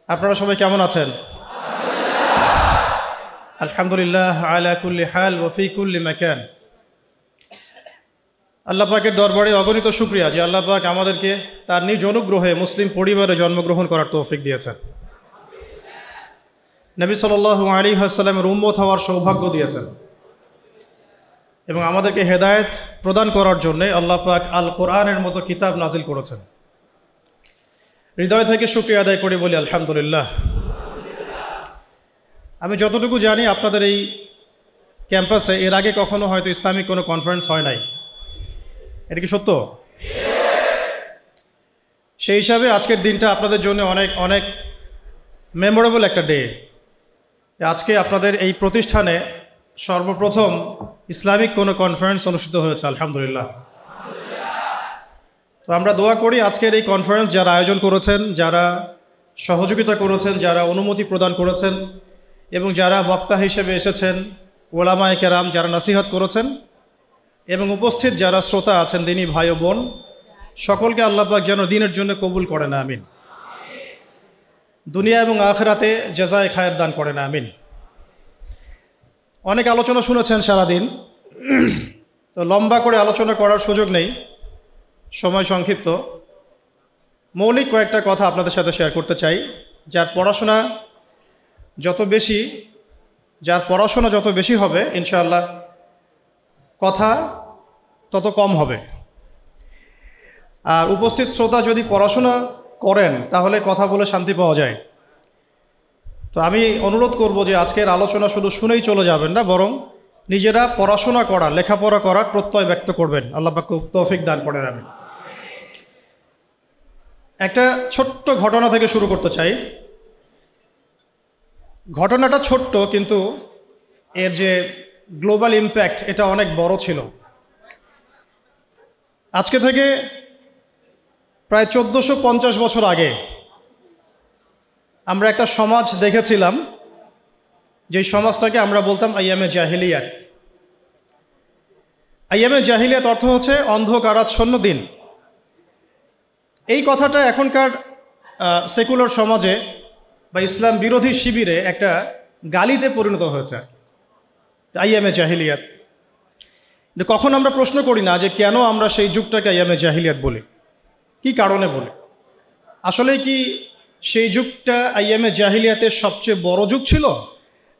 আপনারা সবাই কেমন আছেন? আলহামদুলিল্লাহ আলা কুল্লি হাল ওয়া ফি কুল্লি মাকান। আল্লাহ পাকের দরবারে অগণিত শুকরিয়া যে আল্লাহ পাক আমাদেরকে তার নিজ অনুগ্রহে মুসলিম পরিবারে জন্মগ্রহণ করার তৌফিক দিয়েছেন। নবী সাল্লাল্লাহু আলাইহি ওয়াসাল্লামের উম্মত হওয়ার সৌভাগ্য দিয়েছেন এবং আমাদেরকে হেদায়েত প্রদান করার জন্য আল্লাহ পাক আল কোরআনের মতো কিতাব নাজিল করেছেন। হৃদয় থেকে শুকরিয়া আদায় করি, বলি আলহামদুলিল্লাহ। আমি যতটুকু জানি আপনাদের এই ক্যাম্পাসে এর আগে কখনো হয়তো ইসলামিক কোনো কনফারেন্স হয় নাই, এটা কি সত্য? সেই হিসাবে আজকের দিনটা আপনাদের জন্য অনেক অনেক মেমোরেবল একটা ডে। আজকে আপনাদের এই প্রতিষ্ঠানে সর্বপ্রথম ইসলামিক কোনো কনফারেন্স অনুষ্ঠিত হয়েছে, আলহামদুলিল্লাহ। তো আমরা দোয়া করি আজকের এই কনফারেন্স যারা আয়োজন করেছেন, যারা সহযোগিতা করেছেন, যারা অনুমতি প্রদান করেছেন এবং যারা বক্তা হিসেবে এসেছেন, ওলামায়ে কেরাম যারা নসিহত করেছেন এবং উপস্থিত যারা শ্রোতা আছেন দিনী ভাই ও বোন, সকলকে আল্লাহ পাক যেন দিনের জন্য কবুল করেন, আমিন। দুনিয়া এবং আখিরাতে জাযায়ে খায়ের দান করেন, আমিন। অনেক আলোচনা শুনেছেন সারাদিন, তো লম্বা করে আলোচনা করার সুযোগ নেই, সময় সংক্ষিপ্ত। মৌলিক কয়েকটা কথা আপনাদের সাথে শেয়ার করতে চাই। যার পড়াশোনা যত বেশি হবে ইনশাআল্লাহ কথা তত কম হবে। আর উপস্থিত শ্রোতা যদি পড়াশোনা করেন তাহলে কথা বলে শান্তি পাওয়া যায়। তো আমি অনুরোধ করব যে আজকের আলোচনা শুধু শুনেই চলে যাবেন না, বরং নিজেরা পড়াশোনা করার, লেখাপড়া করার প্রত্যয় ব্যক্ত করবেন। আল্লাহ পাক তৌফিক দান করেন, আমিন। একটা ছোট্ট ঘটনা থেকে শুরু করতে চাই। ঘটনাটা ছোট্ট, কিন্তু এর যে গ্লোবাল ইম্প্যাক্ট এটা অনেক বড় ছিল। আজকে থেকে প্রায় 1450 বছর আগে আমরা একটা সমাজ দেখেছিলাম, যেই সমাজটাকে আমরা বলতাম আইয়ামে জাহিলিয়াত। আইয়ামে জাহিলিয়াত অর্থ হচ্ছে অন্ধকারাচ্ছন্ন দিন। এই কথাটা এখনকার সেকুলার সমাজে বা ইসলাম বিরোধী শিবিরে একটা গালিতে পরিণত হয়েছে, আইয়ামে জাহিলিয়াত। কখন আমরা প্রশ্ন করি না যে কেন আমরা সেই যুগটাকে আইয়ামে জাহিলিয়াত বলি, কি কারণে বলি? আসলে কি সেই যুগটা আইয়ামে জাহিলিয়াতের সবচেয়ে বড় যুগ ছিল,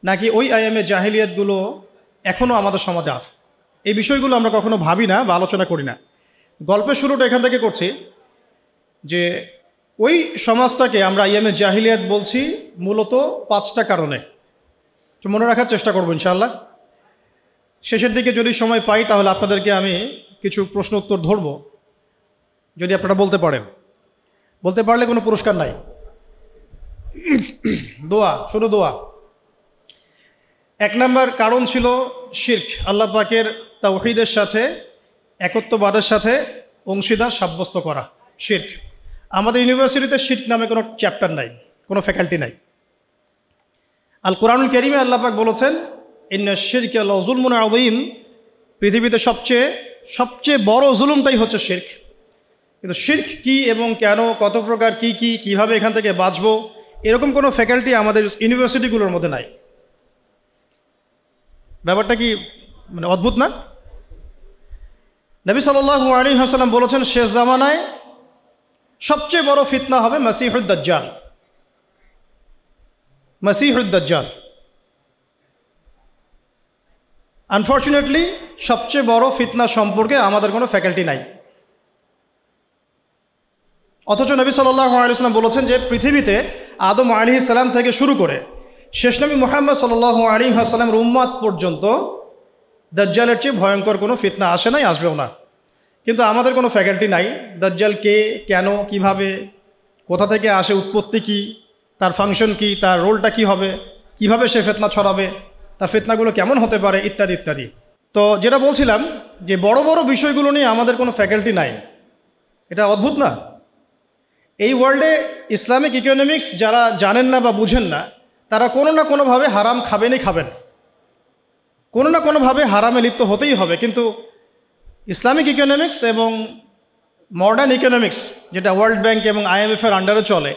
নাকি ওই আইয়ামে জাহিলিয়াতগুলো এখনও আমাদের সমাজে আছে? এই বিষয়গুলো আমরা কখনো ভাবি না বা আলোচনা করি না। গল্পের শুরুটা এখান থেকে করছি যে ওই সমাজটাকে আমরা আইয়ামে জাহিলিয়াত বলছি মূলত 5টা কারণে। তো মনে রাখার চেষ্টা করবো ইনশাআল্লাহ। শেষের দিকে যদি সময় পাই তাহলে আপনাদেরকে আমি কিছু প্রশ্ন উত্তর ধরব, যদি আপনারা বলতে পারেন। বলতে পারলে কোনো পুরস্কার নাই, দোয়া, শুধু দোয়া। 1 নম্বর কারণ ছিল শিরক, আল্লাহ পাকের তাওহীদের সাথে, একত্ববাদের সাথে অংশীদার সাব্যস্ত করা, শিরক। আমাদের ইউনিভার্সিটিতে শিরক নামে কোনো চ্যাপ্টার নাই, কোনো ফ্যাকাল্টি নাই। আল কোরআনুল কারীমে আল্লাহ পাক বলেছেন ইন্না শিরকা লাযুলমুন আযীম, পৃথিবীতে সবচেয়ে বড় জুলুমটাই হচ্ছে শিরক। কিন্তু শিরক কি এবং কেন, কত প্রকার, কিভাবে এখান থেকে বাঁচবো, এরকম কোনো ফ্যাকাল্টি আমাদের ইউনিভার্সিটিগুলোর মধ্যে নাই। ব্যাপারটা কি মানে অদ্ভুত না? নবী সাল্লাল্লাহু আলাইহি ওয়াসাল্লাম বলেছেন শেষ জামানায় সবচেয়ে বড় ফিতনা হবে মাসিহুদ দাজ্জাল। আনফর্চুনেটলি সবচেয়ে বড় ফিতনা সম্পর্কে আমাদের কোনো ফ্যাকাল্টি নাই। অথচ নবী সাল্লাল্লাহু আলাইহি ওয়াসাল্লাম বলেছেন যে পৃথিবীতে আদম আলাইহিস সালাম থেকে শুরু করে শেষ নবী মুহাম্মদ সাল্লাল্লাহু আলাইহি ওয়াসাল্লামের উম্মত পর্যন্ত দাজ্জালের চেয়ে ভয়ঙ্কর কোনো ফিতনা আসে নাই, আসবেও না। কিন্তু আমাদের কোনো ফ্যাকাল্টি নাই। দাজ্জাল কে, কেন, কিভাবে, কোথা থেকে আসে, উৎপত্তি কি, তার ফাংশন কি, তার রোলটা কি হবে, কিভাবে সে ফিতনা ছড়াবে, তার ফিতনাগুলো কেমন হতে পারে, ইত্যাদি ইত্যাদি। তো যেটা বলছিলাম যে বড় বড় বিষয়গুলো নিয়ে আমাদের কোনো ফ্যাকাল্টি নাই, এটা অদ্ভুত না? এই ওয়ার্ল্ডে ইসলামিক ইকোনমিক্স যারা জানেন না বা বুঝেন না, তারা কোনো না কোনোভাবে হারাম খাবেন, কোনো না কোনোভাবে হারামে লিপ্ত হতেই হবে। কিন্তু ইসলামিক ইকোনমিক্স এবং মডার্ন ইকোনমিক্স, যেটা ওয়ার্ল্ড ব্যাংক এবং IMF-এর আন্ডারে চলে,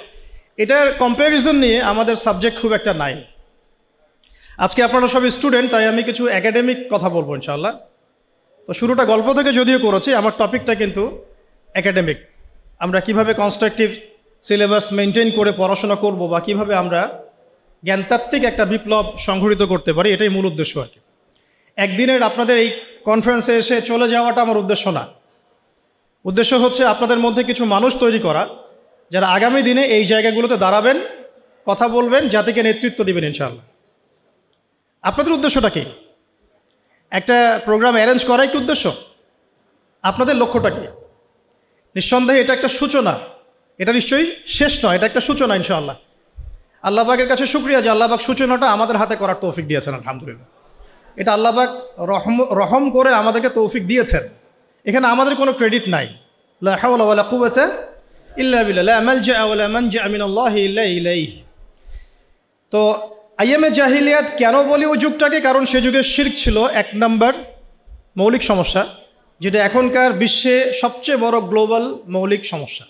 এটার কম্প্যারিজন নিয়ে আমাদের সাবজেক্ট খুব একটা নাই। আজকে আপনারা সব স্টুডেন্ট, তাই আমি কিছু একাডেমিক কথা বলবো ইনশাআল্লাহ। তো শুরুটা গল্প থেকে যদিও করেছি, আমার টপিকটা কিন্তু একাডেমিক। আমরা কিভাবে কনস্ট্রাকটিভ সিলেবাস মেনটেন করে পড়াশোনা করব বা কিভাবে আমরা জ্ঞানতাত্ত্বিক একটা বিপ্লব সংঘটিত করতে পারি, এটাই মূল উদ্দেশ্য আর কি। একদিনের আপনাদের এই কনফারেন্সে এসে চলে যাওয়াটা আমার উদ্দেশ্য না। উদ্দেশ্য হচ্ছে আপনাদের মধ্যে কিছু মানুষ তৈরি করা, যারা আগামী দিনে এই জায়গাগুলোতে দাঁড়াবেন, কথা বলবেন, জাতিকে নেতৃত্ব দিবেন ইনশাআল্লাহ। আপনাদের উদ্দেশ্যটা কি? একটা প্রোগ্রাম অ্যারেঞ্জ করাই কি উদ্দেশ্য? আপনাদের লক্ষ্যটা কি? নিঃসন্দেহে এটা একটা সূচনা, এটা নিশ্চয়ই শেষ নয়, এটা একটা সূচনা ইনশাআল্লাহ। আল্লাহ পাকের কাছে শুকরিয়া যে আল্লাহ পাক সূচনাটা আমাদের হাতে করার তৌফিক দিয়েছেন, আলহামদুলিল্লাহ। এটা আল্লাহ পাক রহম করে আমাদেরকে তৌফিক দিয়েছেন, এখানে আমাদের কোনো ক্রেডিট নাই। লা হাওলা ওয়ালা কুওয়াতা ইল্লা বিল্লাহ, লা মালজা ওয়ালা মানজা মিনাল্লাহি ইল্লা ইলাইহি। তো আইয়ামে জাহিলিয়াত কেন বলি ওই যুগটাকে? কারণ সে যুগে শিরক ছিল এক নাম্বার মৌলিক সমস্যা, যেটা এখনকার বিশ্বে সবচেয়ে বড় গ্লোবাল মৌলিক সমস্যা।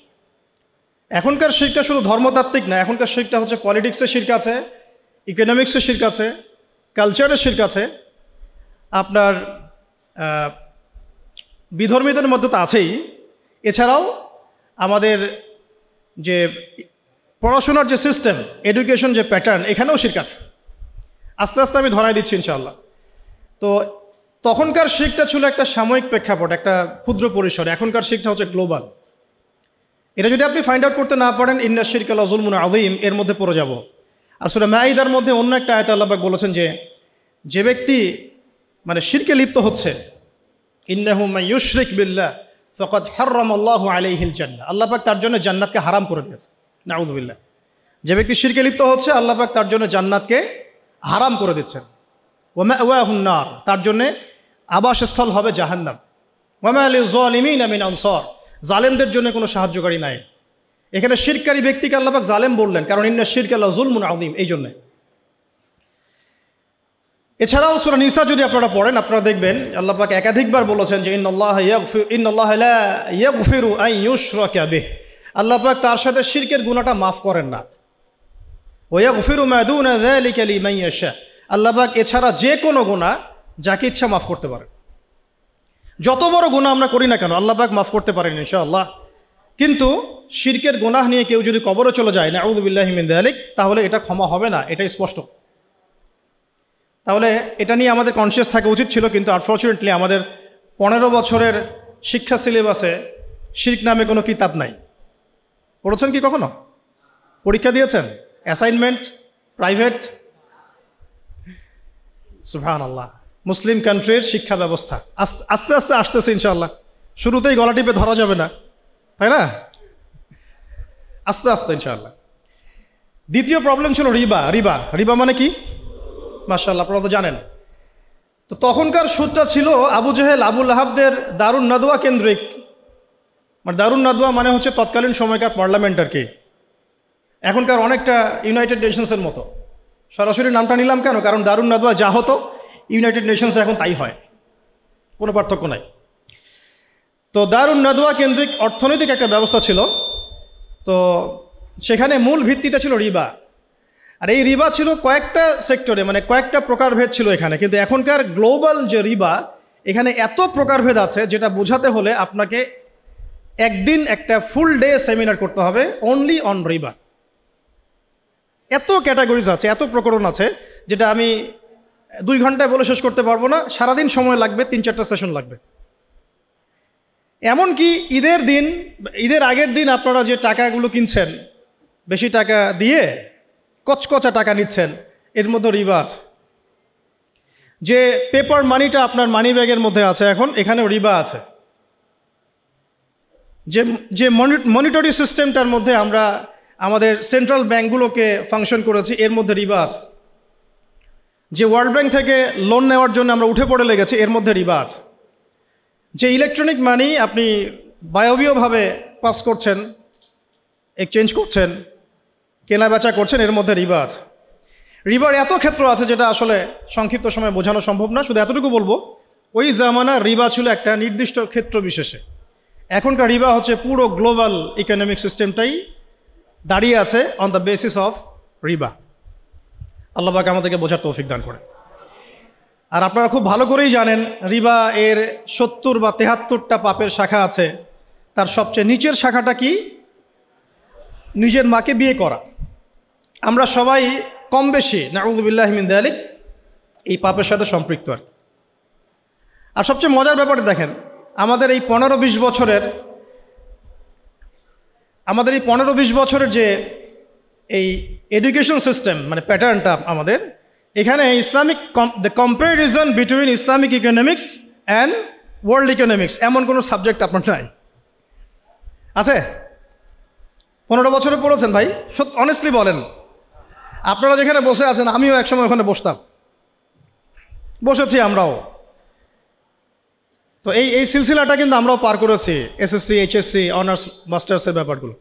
এখনকার শিরকটা শুধু ধর্মতাত্ত্বিক না, এখনকার শিরকটা হচ্ছে পলিটিক্সের শিরক আছে, ইকোনমিক্সের শিরক আছে, কালচারের শিরক আছে, আপনার বিধর্মীদের মধ্যে তো আছেই। এছাড়াও আমাদের যে পড়াশোনার যে সিস্টেম, এডুকেশন যে প্যাটার্ন, এখানেও শিরক আছে। আস্তে আস্তে আমি ধরাই দিচ্ছি ইনশাআল্লাহ। তো তখনকার শিরকটা ছিল একটা সাময়িক প্রেক্ষাপট, একটা ক্ষুদ্র পরিসর। এখনকার শিরকটা হচ্ছে গ্লোবাল। এটা যদি আপনি ফাইন্ড আউট করতে না পারেন, ইন্না শিরকা লাযুলমুন আযীম, এর মধ্যে পড়ে যাব। আর সূরা মাঈদার মধ্যে অন্য একটা আয়াতে আল্লাহ পাক বলেছেন যে ব্যক্তি মানে শিরকে লিপ্ত হচ্ছে, ইন্নাহু মান ইউশরিক বিল্লাহ ফাকাদ হাররামাল্লাহু আলাইহিল জান্নাহ, আল্লাহ পাক তার জন্য জান্নাতকে হারাম করে দিয়েছে। নাউযু বিল্লাহ। যে ব্যক্তি শিরকে লিপ্ত হচ্ছে, আল্লাহ পাক তার জন্য জান্নাতকে হারাম করে দিচ্ছেন। ওয়া মাওয়াহুন নার, তার জন্য আবাসস্থল হবে জাহান্নাম। ওয়া মা লিয-যালিমিনা মিন আনসার, জালেমদের জন্য কোনো সাহায্যকারী নাই। এখানে শিরকারী ব্যক্তিকে আল্লাহ পাক জালেম বললেন, কারণ ইন্না শিরকা লাযুলমুন আযীম, এই জন্যে। এছাড়াও সূরা নিসা যদি আপনারা পড়েন, আপনারা দেখবেন আল্লাহ পাক একাধিকবার বলেছেন যে ইন্নাল্লাহা লা ইয়াগফিরু আন ইউশরাকা বিহি, আল্লাহ পাক তার সাথে শিরকের গুনাহটা মাফ করেন না। ওয়া ইয়াগফিরু মা দুনা যালিকা লিমান ইয়াশা, আল্লাহ পাক এছাড়া যে কোনো গুনাহ যাকে ইচ্ছা মাফ করতে পারেন। যত বড় গুনাহ আমরা করি না কেন আল্লাহ পাক মাফ করতে পারেন ইনশাআল্লাহ। কিন্তু শিরকের গুনাহ নিয়ে কেউ যদি কবরে চলে যায়, নাউযু বিল্লাহি মিন যালিক, তাহলে এটা ক্ষমা হবে না, এটাই স্পষ্ট। তাহলে এটা নিয়ে আমাদের কনসিয়াস থাকা উচিত ছিল, কিন্তু আনফর্চুনেটলি আমাদের 15 বছরের শিক্ষা সিলেবাসে শিরক নামে কোনো কিতাব নাই। পড়েছেন কি কখনো? পরীক্ষা দিয়েছেন? Assignment private? সুবহানাল্লাহ। মুসলিম কান্ট্রির শিক্ষা ব্যবস্থা আস্তে আস্তে আসতেছে ইনশাআল্লাহ। শুরুতেই গলা টিপে ধরা যাবে না, তাই না? আস্তে আস্তে ইনশাআল্লাহ। দ্বিতীয় প্রবলেম ছিল রিবা। রিবা রিবা মানে কি? মাশাআল্লাহ, আপনারা তো জানেন। তো তখনকার সুদটা ছিল আবু জেহেল, আবু লাহাবদের দারুন নাদওয়া কেন্দ্রিক। মানে দারুন নাদওয়া মানে হচ্ছে তৎকালীন সময়কার পার্লামেন্ট আর কি। এখনকার অনেকটা ইউনাইটেড নেশনসের মতো। সরাসরি নামটা নিলাম কেন? কারণ দারুন নাদওয়া যা হতো ইউনাইটেড নেশনসে এখন তাই হয়, কোনো পার্থক্য নাই। তো দারুন নাদওয়া কেন্দ্রিক অর্থনৈতিক একটা ব্যবস্থা ছিল। তো সেখানে মূল ভিত্তিটা ছিল রিবা। আর এই রিবা ছিল কয়েকটা সেক্টরে, মানে কয়েকটা প্রকারভেদ ছিল এখানে। কিন্তু এখনকার গ্লোবাল যে রিবা, এখানে এত প্রকারভেদ আছে যেটা বোঝাতে হলে আপনাকে একদিন একটা ফুল ডে সেমিনার করতে হবে অনলি অন রিবা। এত ক্যাটাগরিজ আছে, এত প্রকরণ আছে, যেটা আমি 2 ঘন্টায় বলে শেষ করতে পারবো না। সারাদিন সময় লাগবে, 3-4টা সেশন লাগবে। এমনকি ঈদের আগের দিন আপনারা যে টাকাগুলো কিনছেন, বেশি টাকা দিয়ে কচকচা টাকা নিচ্ছেন, এর মধ্যে রিবা আছে। যে পেপার মানিটা আপনার মানি ব্যাগের মধ্যে আছে এখন, এখানেও রিবা আছে। যে মনিটরি সিস্টেমটার মধ্যে আমরা আমাদের সেন্ট্রাল ব্যাঙ্কগুলোকে ফাংশন করেছি, এর মধ্যে রিবা আছে। যে ওয়ার্ল্ড ব্যাংক থেকে লোন নেওয়ার জন্য আমরা উঠে পড়ে লেগেছি, এর মধ্যে রিবা আছে। যে ইলেকট্রনিক মানি আপনি বায়বীয়ভাবে পাস করছেন, এক্সচেঞ্জ করছেন, কেনা বেচা করছেন, এর মধ্যে রিবা আছে। রিবার এত ক্ষেত্র আছে যেটা আসলে সংক্ষিপ্ত সময়ে বোঝানো সম্ভব না। শুধু এতটুকু বলবো, ওই জামানার রিবা ছিল একটা নির্দিষ্ট ক্ষেত্র বিশেষে। এখনকার রিবা হচ্ছে পুরো গ্লোবাল ইকোনমিক সিস্টেমটাই দাঁড়িয়ে আছে অন দ্য বেসিস অফ রিবা। আল্লাহ পাক আমাদেরকে বোঝার তৌফিক দান করে। আর আপনারা খুব ভালো করেই জানেন রিবা এর 70 বা 73টা পাপের শাখা আছে। তার সবচেয়ে নিচের শাখাটা কি? নিজের মাকে বিয়ে করা। আমরা সবাই কম বেশি নাউযুবিল্লাহি মিন যালিক এই পাপের সাথে সম্পৃক্ত। আর সবচেয়ে মজার ব্যাপারটা দেখেন, আমাদের এই 15-20 বছরের যে এই এডুকেশন সিস্টেম মানে প্যাটার্নটা আমাদের এখানে Islamic the comparison between Islamic economics and world economics এমন কোনো সাবজেক্ট আপনার নাই আছে? 15 বছরে পড়েছেন ভাই? অনেস্টলি বলেন। আপনারা যেখানে বসে আছেন আমিও একসময় ওখানে বসেছি আমরাও। তো এই সিলসিলাটা কিন্তু আমরাও পার করেছি, এসএসসি এইচএসসি অনার্স মাস্টার্সের ব্যাপারগুলো।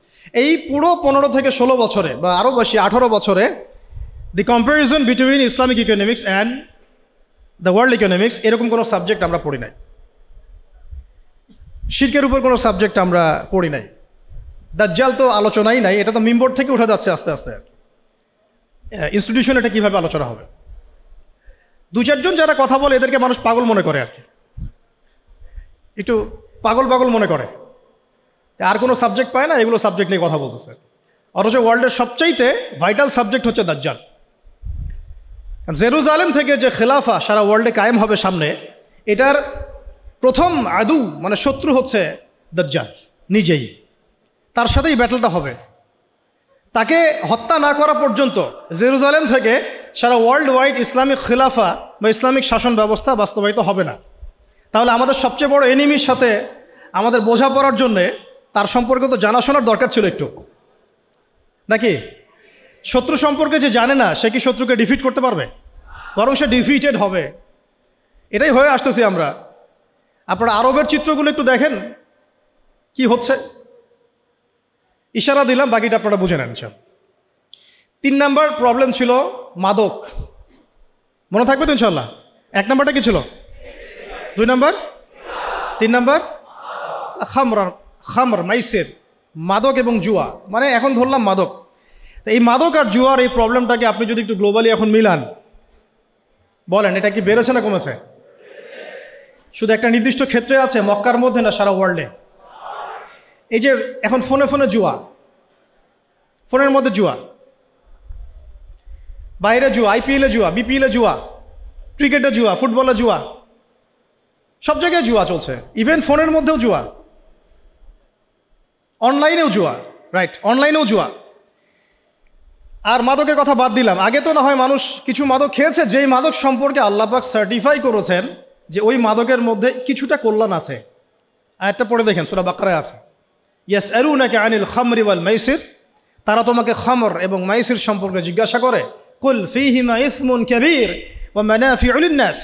এই পুরো 15 থেকে 16 বছরে বা আরও বেশি 18 বছরে the comparison between Islamic economics and the world economics এরকম কোনো সাবজেক্ট আমরা পড়ি নাই। শিরকের উপর কোনো সাবজেক্ট আমরা পড়ি নাই। দাজ্জাল তো আলোচনাই নাই, এটা তো মিম্বর থেকে উঠে যাচ্ছে আস্তে আস্তে। ইনস্টিটিউশন এটা কীভাবে আলোচনা হবে? 2-4 জন যারা কথা বলে এদেরকে মানুষ পাগল মনে করে, আর কি একটু পাগল মনে করে, আর কোনো সাবজেক্ট পায় না, এগুলো সাবজেক্ট নিয়ে কথা বলতেছে। অথচ ওয়ার্ল্ডের সবচাইতে ভাইটাল সাবজেক্ট হচ্ছে দাজ্জাল। জেরুজালেম থেকে যে খেলাফা সারা ওয়ার্ল্ডে কায়েম হবে সামনে, এটার প্রথম আদু মানে শত্রু হচ্ছে দাজ্জাল নিজেই। তার সাথেই ব্যাটলটা হবে। তাকে হত্যা না করা পর্যন্ত জেরুজালেম থেকে সারা ওয়ার্ল্ড ওয়াইড ইসলামিক খেলাফা বা ইসলামিক শাসন ব্যবস্থা বাস্তবায়িত হবে না। তাহলে আমাদের সবচেয়ে বড় এনিমির সাথে আমাদের বোঝাপড়ার জন্যে তার সম্পর্কে তো জানাশোনার দরকার ছিল একটু, নাকি? শত্রু সম্পর্কে যে জানে না সে কি শত্রুকে ডিফিট করতে পারবে? বরং সে ডিফিটেড হবে। এটাই হয়ে আসতেছি আমরা। আপনারা আরবের চিত্রগুলো একটু দেখেন কি হচ্ছে। ইশারা দিলাম, বাকিটা আপনারা বুঝে নেন। 3 নাম্বার প্রবলেম ছিল মাদক। মনে থাকবে তো ইনশাল্লাহ? 1 নাম্বারটা কি ছিল? 2 নাম্বার? 3 নাম্বার খামর মাইসের, মাদক এবং জুয়া। মানে এখন ধরলাম মাদক। তো এই মাদক আর জুয়ার এই প্রবলেমটাকে আপনি যদি একটু গ্লোবালি এখন মিলান, বলেন এটা কি বেড়েছে না কমেছে? শুধু একটা নির্দিষ্ট ক্ষেত্রে আছে মক্কার মধ্যে না সারা ওয়ার্ল্ডে? এই যে এখন ফোনে জুয়া, ফোনের মধ্যে জুয়া, বাইরে জুয়া, আইপিএলে জুয়া, বিপিএলে জুয়া, ক্রিকেটে জুয়া, ফুটবলে জুয়া, সব জায়গায় জুয়া চলছে। ইভেন ফোনের মধ্যেও জুয়া, অনলাইনেও জুয়া, রাইট, অনলাইনেও জুয়া। আর মাদকের কথা বাদ দিলাম। আগে তো না হয় মানুষ কিছু মাদক খেয়েছে যেই মাদক সম্পর্কে আল্লাহ পাক সার্টিফাই করেছেন যে ওই মাদকের মধ্যে কিছুটা কল্যাণ আছে। আয়াতটা পড়ে দেখেন, সূরা বাকারায় আছে, ইয়াসআলুনাকা আনিল খামরি ওয়াল মাইসির, তারা তোমাকে খামর এবং মাইসির সম্পর্কে জিজ্ঞাসা করে। কুল ফীহিমা ইসমুন কাবীর ওয়া মানাফিউ লিন-নাস,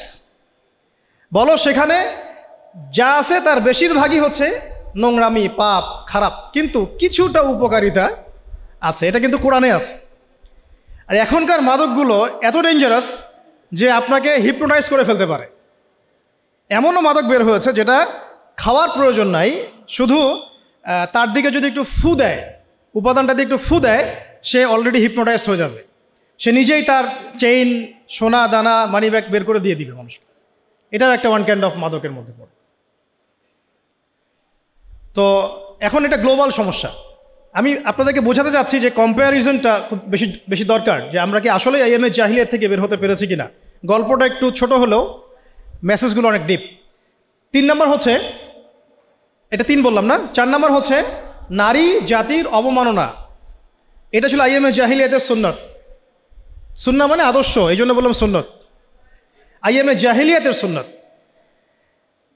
বলো সেখানে যা আছে তার বেশিরভাগই হচ্ছে নোংরামি, পাপ, খারাপ, কিন্তু কিছুটা উপকারিতা আছে। এটা কিন্তু কোরআনে আছে। আর এখনকার মাদকগুলো এত ডেঞ্জারাস যে আপনাকে হিপনোটাইজ করে ফেলতে পারে। এমনও মাদক বের হয়েছে যেটা খাওয়ার প্রয়োজন নাই, শুধু তার দিকে যদি একটু ফু দেয়, উপাদানটা দিয়ে একটু ফু দেয়, সে অলরেডি হিপনোটাইজড হয়ে যাবে। সে নিজেই তার চেইন, সোনা দানা, মানি ব্যাগ বের করে দিয়ে দিবে মানুষকে। এটাও একটা ওয়ান কাইন্ড অফ মাদকের মধ্যে পড়ে। তো এখন এটা গ্লোবাল সমস্যা। আমি আপনাদেরকে বোঝাতে চাচ্ছি যে কম্প্যারিজনটা খুব বেশি দরকার, যে আমরা কি আসলে আইএমএ জাহিলিয়াত থেকে বের হতে পেরেছি কিনা। গল্পটা একটু ছোট হলেও মেসেজগুলো অনেক ডিপ। 3 নাম্বার হচ্ছে, এটা 3 বললাম না, 4 নাম্বার হচ্ছে নারী জাতির অবমাননা। এটা ছিল আইএমএ জাহিলিয়াতের সুন্নত। সুন্নাহ মানে আদর্শ, এই জন্য বললাম সুন্নত। আইএমএ জাহিলিয়াতের সুন্নত।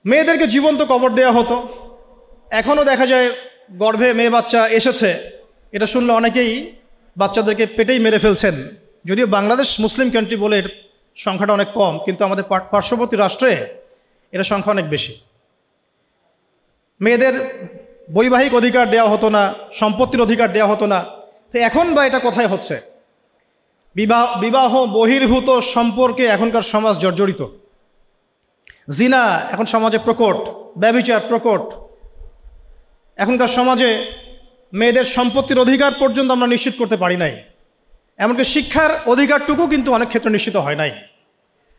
মেয়েদেরকে জীবন্ত কবর দেওয়া হতো। এখনও দেখা যায় গর্ভে মেয়ে বাচ্চা এসেছে, এটা শুনলে অনেকেই বাচ্চাদেরকে পেটেই মেরে ফেলছেন। যদিও বাংলাদেশ মুসলিম কান্ট্রি বলে এর সংখ্যাটা অনেক কম, কিন্তু আমাদের পার্শ্ববর্তী রাষ্ট্রে এটা সংখ্যা অনেক বেশি। মেয়েদের বৈবাহিক অধিকার দেওয়া হতো না, সম্পত্তির অধিকার দেওয়া হতো না। তো এখন বা এটা কোথায় হচ্ছে? বিবাহ বহির্ভূত সম্পর্কে এখনকার সমাজ জর্জরিত। জিনা এখন সমাজে প্রকট, ব্যভিচার প্রকট। এখনকার সমাজে মেয়েদের সম্পত্তির অধিকার পর্যন্ত আমরা নিশ্চিত করতে পারি নাই। এমনকি শিক্ষার অধিকারটুকু কিন্তু অনেক ক্ষেত্রে নিশ্চিত হয় নাই।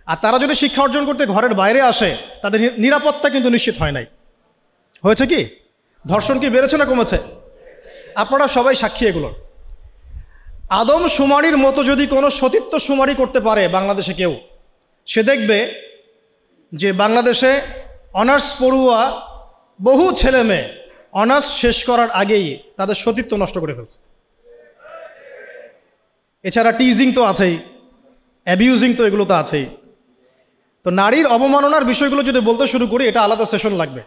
আর তারা যদি শিক্ষা অর্জন করতে ঘরের বাইরে আসে, তাদের নিরাপত্তা কিন্তু নিশ্চিত হয় নাই। হয়েছে কি? ধর্ষণ কি বেড়েছে না কমেছে? আপনারা সবাই সাক্ষী এগুলোর। আদম শুমারির মতো যদি কোনো সতীত্ব শুমারি করতে পারে বাংলাদেশে কেউ, সে দেখবে যে বাংলাদেশে অনার্স পড়ুয়া বহু ছেলে মেয়ে অনার্স শেষ করার আগেই তাদের সতীত্ব নষ্ট করে ফেলছে। এছাড়া টিজিং তো আছেই, অ্যাবিউজিং তো এগুলো তো আছেই। তো নারীর অবমাননার বিষয়গুলো যদি বলতে শুরু করি, এটা আলাদা সেশন লাগবে।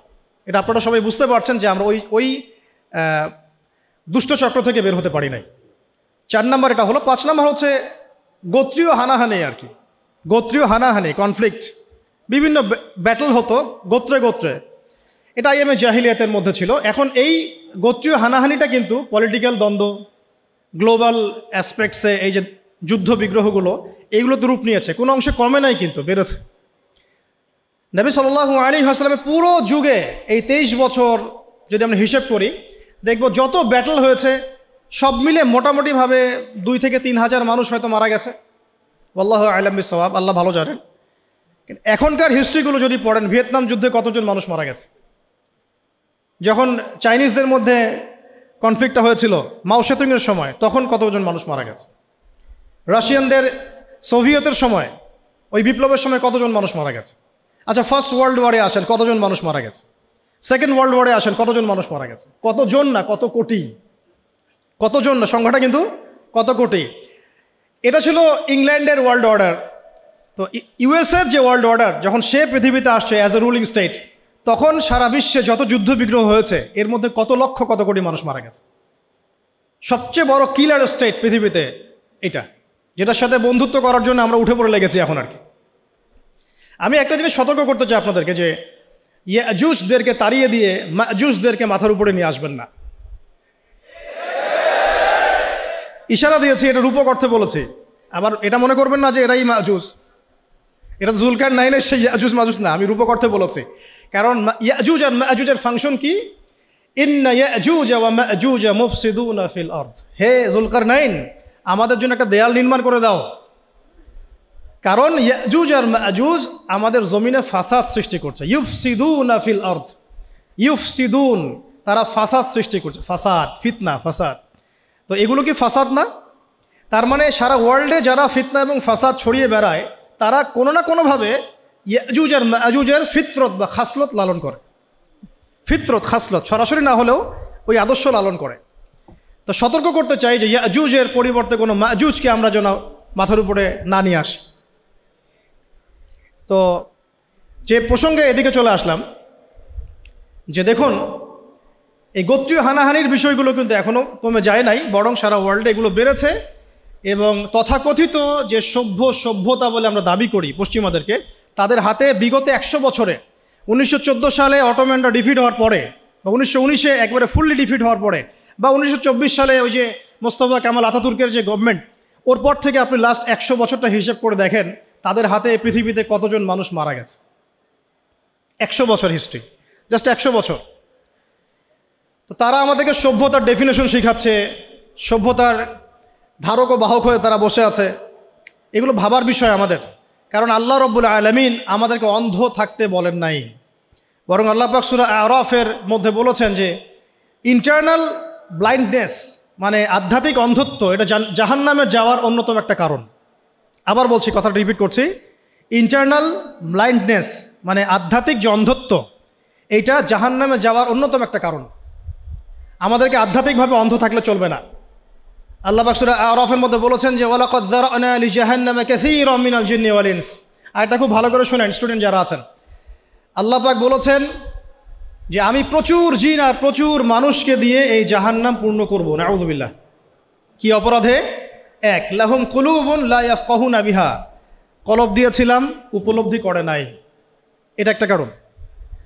এটা আপনারা সবাই বুঝতে পারছেন যে আমরা ওই দুষ্টচক্র থেকে বের হতে পারি নাই। 4 নম্বর এটা হলো। 5 নম্বর হচ্ছে গোত্রীয় হানাহানি আর কি। গোত্রীয় হানাহানি, কনফ্লিক্ট, বিভিন্ন ব্যাটল হতো গোত্রে গোত্রে। এটা আইএমএ জাহিলিয়াতের মধ্যে ছিল। এখন এই গোত্রীয় হানাহানিটা কিন্তু পলিটিক্যাল দ্বন্দ্ব, গ্লোবাল অ্যাসপেক্টসে এই যে যুদ্ধ বিগ্রহগুলো, এইগুলোতে রূপ নিয়েছে। কোনো অংশে কমে নাই, কিন্তু বেড়েছে। নবী সাল্লাল্লাহু আলাইহি ওয়াসাল্লামের পুরো যুগে এই 23 বছর যদি আমরা হিসেব করি, দেখব যত ব্যাটল হয়েছে সব মিলে মোটামুটিভাবে 2 থেকে 3 হাজার মানুষ হয়তো মারা গেছে। আল্লাহু আ'লাম বিস-সাওয়াব, আল্লাহ ভালো জানেন। এখনকার হিস্ট্রিগুলো যদি পড়েন, ভিয়েতনাম যুদ্ধে কতজন মানুষ মারা গেছে, যখন চাইনিজদের মধ্যে কনফ্লিক্টটা হয়েছিল মাও সেতুংয়ের সময়, তখন কতজন মানুষ মারা গেছে। রাশিয়ানদের সোভিয়েতের সময়, ওই বিপ্লবের সময় কতজন মানুষ মারা গেছে। আচ্ছা, ফার্স্ট ওয়ার্ল্ড ওয়ারে আসেন, কতজন মানুষ মারা গেছে। সেকেন্ড ওয়ার্ল্ড ওয়ারে আসেন, কতজন মানুষ মারা গেছে। কতজন না, কত কোটি। কতজন না, সংখ্যাটা কিন্তু কত কোটি। এটা ছিল ইংল্যান্ডের ওয়ার্ল্ড অর্ডার। তো ইউএসএর যে ওয়ার্ল্ড অর্ডার, যখন সে পৃথিবীতে আসছে অ্যাজ এ রুলিং স্টেট, তখন সারা বিশ্বে যত যুদ্ধ বিগ্রহ হয়েছে, এর মধ্যে কত লক্ষ কত কোটি মানুষ মারা গেছে। সবচেয়ে বড় কিলার স্টেট পৃথিবীতে এটা, যেটার সাথে বন্ধুত্ব করার জন্য আমরা উঠে পড়ে লেগেছি এখন আর কি। আমি একটা জিনিস সতর্ক করতে চাই আপনাদেরকে, যে ইয়াজুজদেরকে তাড়িয়ে দিয়ে মাজুজদেরকে মাথার উপরে নিয়ে আসবেন না। ইশারা দিয়েছি, এটা রূপক অর্থে বলেছি। আবার এটা মনে করবেন না যে এরাই মাজুজ, এটা জুলকার নাইনের সেই ইয়াজুজ মাজুজ না, আমি রূপক অর্থে বলেছি। কারণ ইয়াজুজ আর মাজুজের ফাংশন কি? ইন্না ইয়াজুজ ওয়া মাজুজ মুফসিদুনা ফিল আরদ। হে জুলকার নাইন, আমাদের জন্য একটা দেয়াল নির্মাণ করে দাও। কারণ ইয়াজুজ আর মাজুজ আমাদের জমিনে ফাসাদ সৃষ্টি করছে। ইউফসিদুনা ফিল আরদ, ইউফসিদুন, তারা ফাসাদ সৃষ্টি করছে। ফাসাদ, ফিতনা, ফাসাদ। তো এগুলো কি ফাসাদ না? তার মানে সারা ওয়ার্ল্ডে যারা ফিতনা এবং ফাসাদ ছড়িয়ে বেড়ায়, তারা কোনো না কোনোভাবে ইয়াজুজ আর মাজুজের ফিতরত বা খাসলত লালন করে। ফিতরত, খাসলত সরাসরি না হলেও ওই আদর্শ লালন করে। তো সতর্ক করতে চাই যে ইয়াজুজের পরিবর্তে কোনো মাজুজকে আমরা যেন মাথার উপরে না নিয়ে আসি। তো যে প্রসঙ্গে এদিকে চলে আসলাম, যে দেখুন এই গোত্রীয় হানাহানির বিষয়গুলো কিন্তু এখনও কমে যায় নাই, বরং সারা ওয়ার্ল্ডে এগুলো বেড়েছে। এবং তথাকথিত যে সভ্যতা বলে আমরা দাবি করি পশ্চিমাদেরকে, তাদের হাতে বিগত 100 বছরে 1914 সালে অটোম্যানরা ডিফিট হওয়ার পরে, বা 1919-এ একবারে ফুললি ডিফিট হওয়ার পরে, বা 1924 সালে ওই যে মোস্তফা কামাল আতাতুর্কের যে গভর্নমেন্ট, ওর পর থেকে আপনি লাস্ট 100 বছরটা হিসেব করে দেখেন, তাদের হাতে পৃথিবীতে কতজন মানুষ মারা গেছে। 100 বছর হিস্ট্রি, জাস্ট 100 বছর। তো তারা আমাদেরকে সভ্যতার ডেফিনেশন শেখাচ্ছে, সভ্যতার ধারক ও বাহক হয়ে তারা বসে আছে। এগুলো ভাবার বিষয় আমাদের। কারণ আল্লাহ রব্বুল আলামিন আমাদেরকে অন্ধ থাকতে বলেন নাই, বরং আল্লাহ পাক সূরা আরাফের মধ্যে বলেছেন যে ইন্টারনাল ব্লাইন্ডনেস মানে আধ্যাত্মিক অন্ধত্ব, এটা জাহান্নামে যাওয়ার অন্যতম একটা কারণ। আবার বলছি, কথাটা রিপিট করছি, ইন্টারনাল ব্লাইন্ডনেস মানে আধ্যাত্মিক যে অন্ধত্ব, এইটা জাহান্নামে যাওয়ার অন্যতম একটা কারণ। আমাদেরকে আধ্যাত্মিকভাবে অন্ধ থাকলে চলবে না। আল্লাহ পাক সূরা আরাফের মধ্যে বলেছেন যে ওয়ালাকাদ যারানা লিজাহান্নামা কাসীরাম মিনাল জিন্নি ওয়াল ইনস। আর এটা খুব ভালো করে শুনেন স্টুডেন্ট যারা আছেন। আল্লাহ পাক বলেছেন যে আমি প্রচুর জিন আর প্রচুর মানুষকে দিয়ে এই জাহান্নাম পূর্ণ করব। নাউযুবিল্লাহ। কি অপরাধে? 1, লাহুম কুলুবুন লা ইয়াফকাহুনা বিহা, কলব দিয়েছিলাম উপলব্ধি করে নাই, এটা একটা কারণ।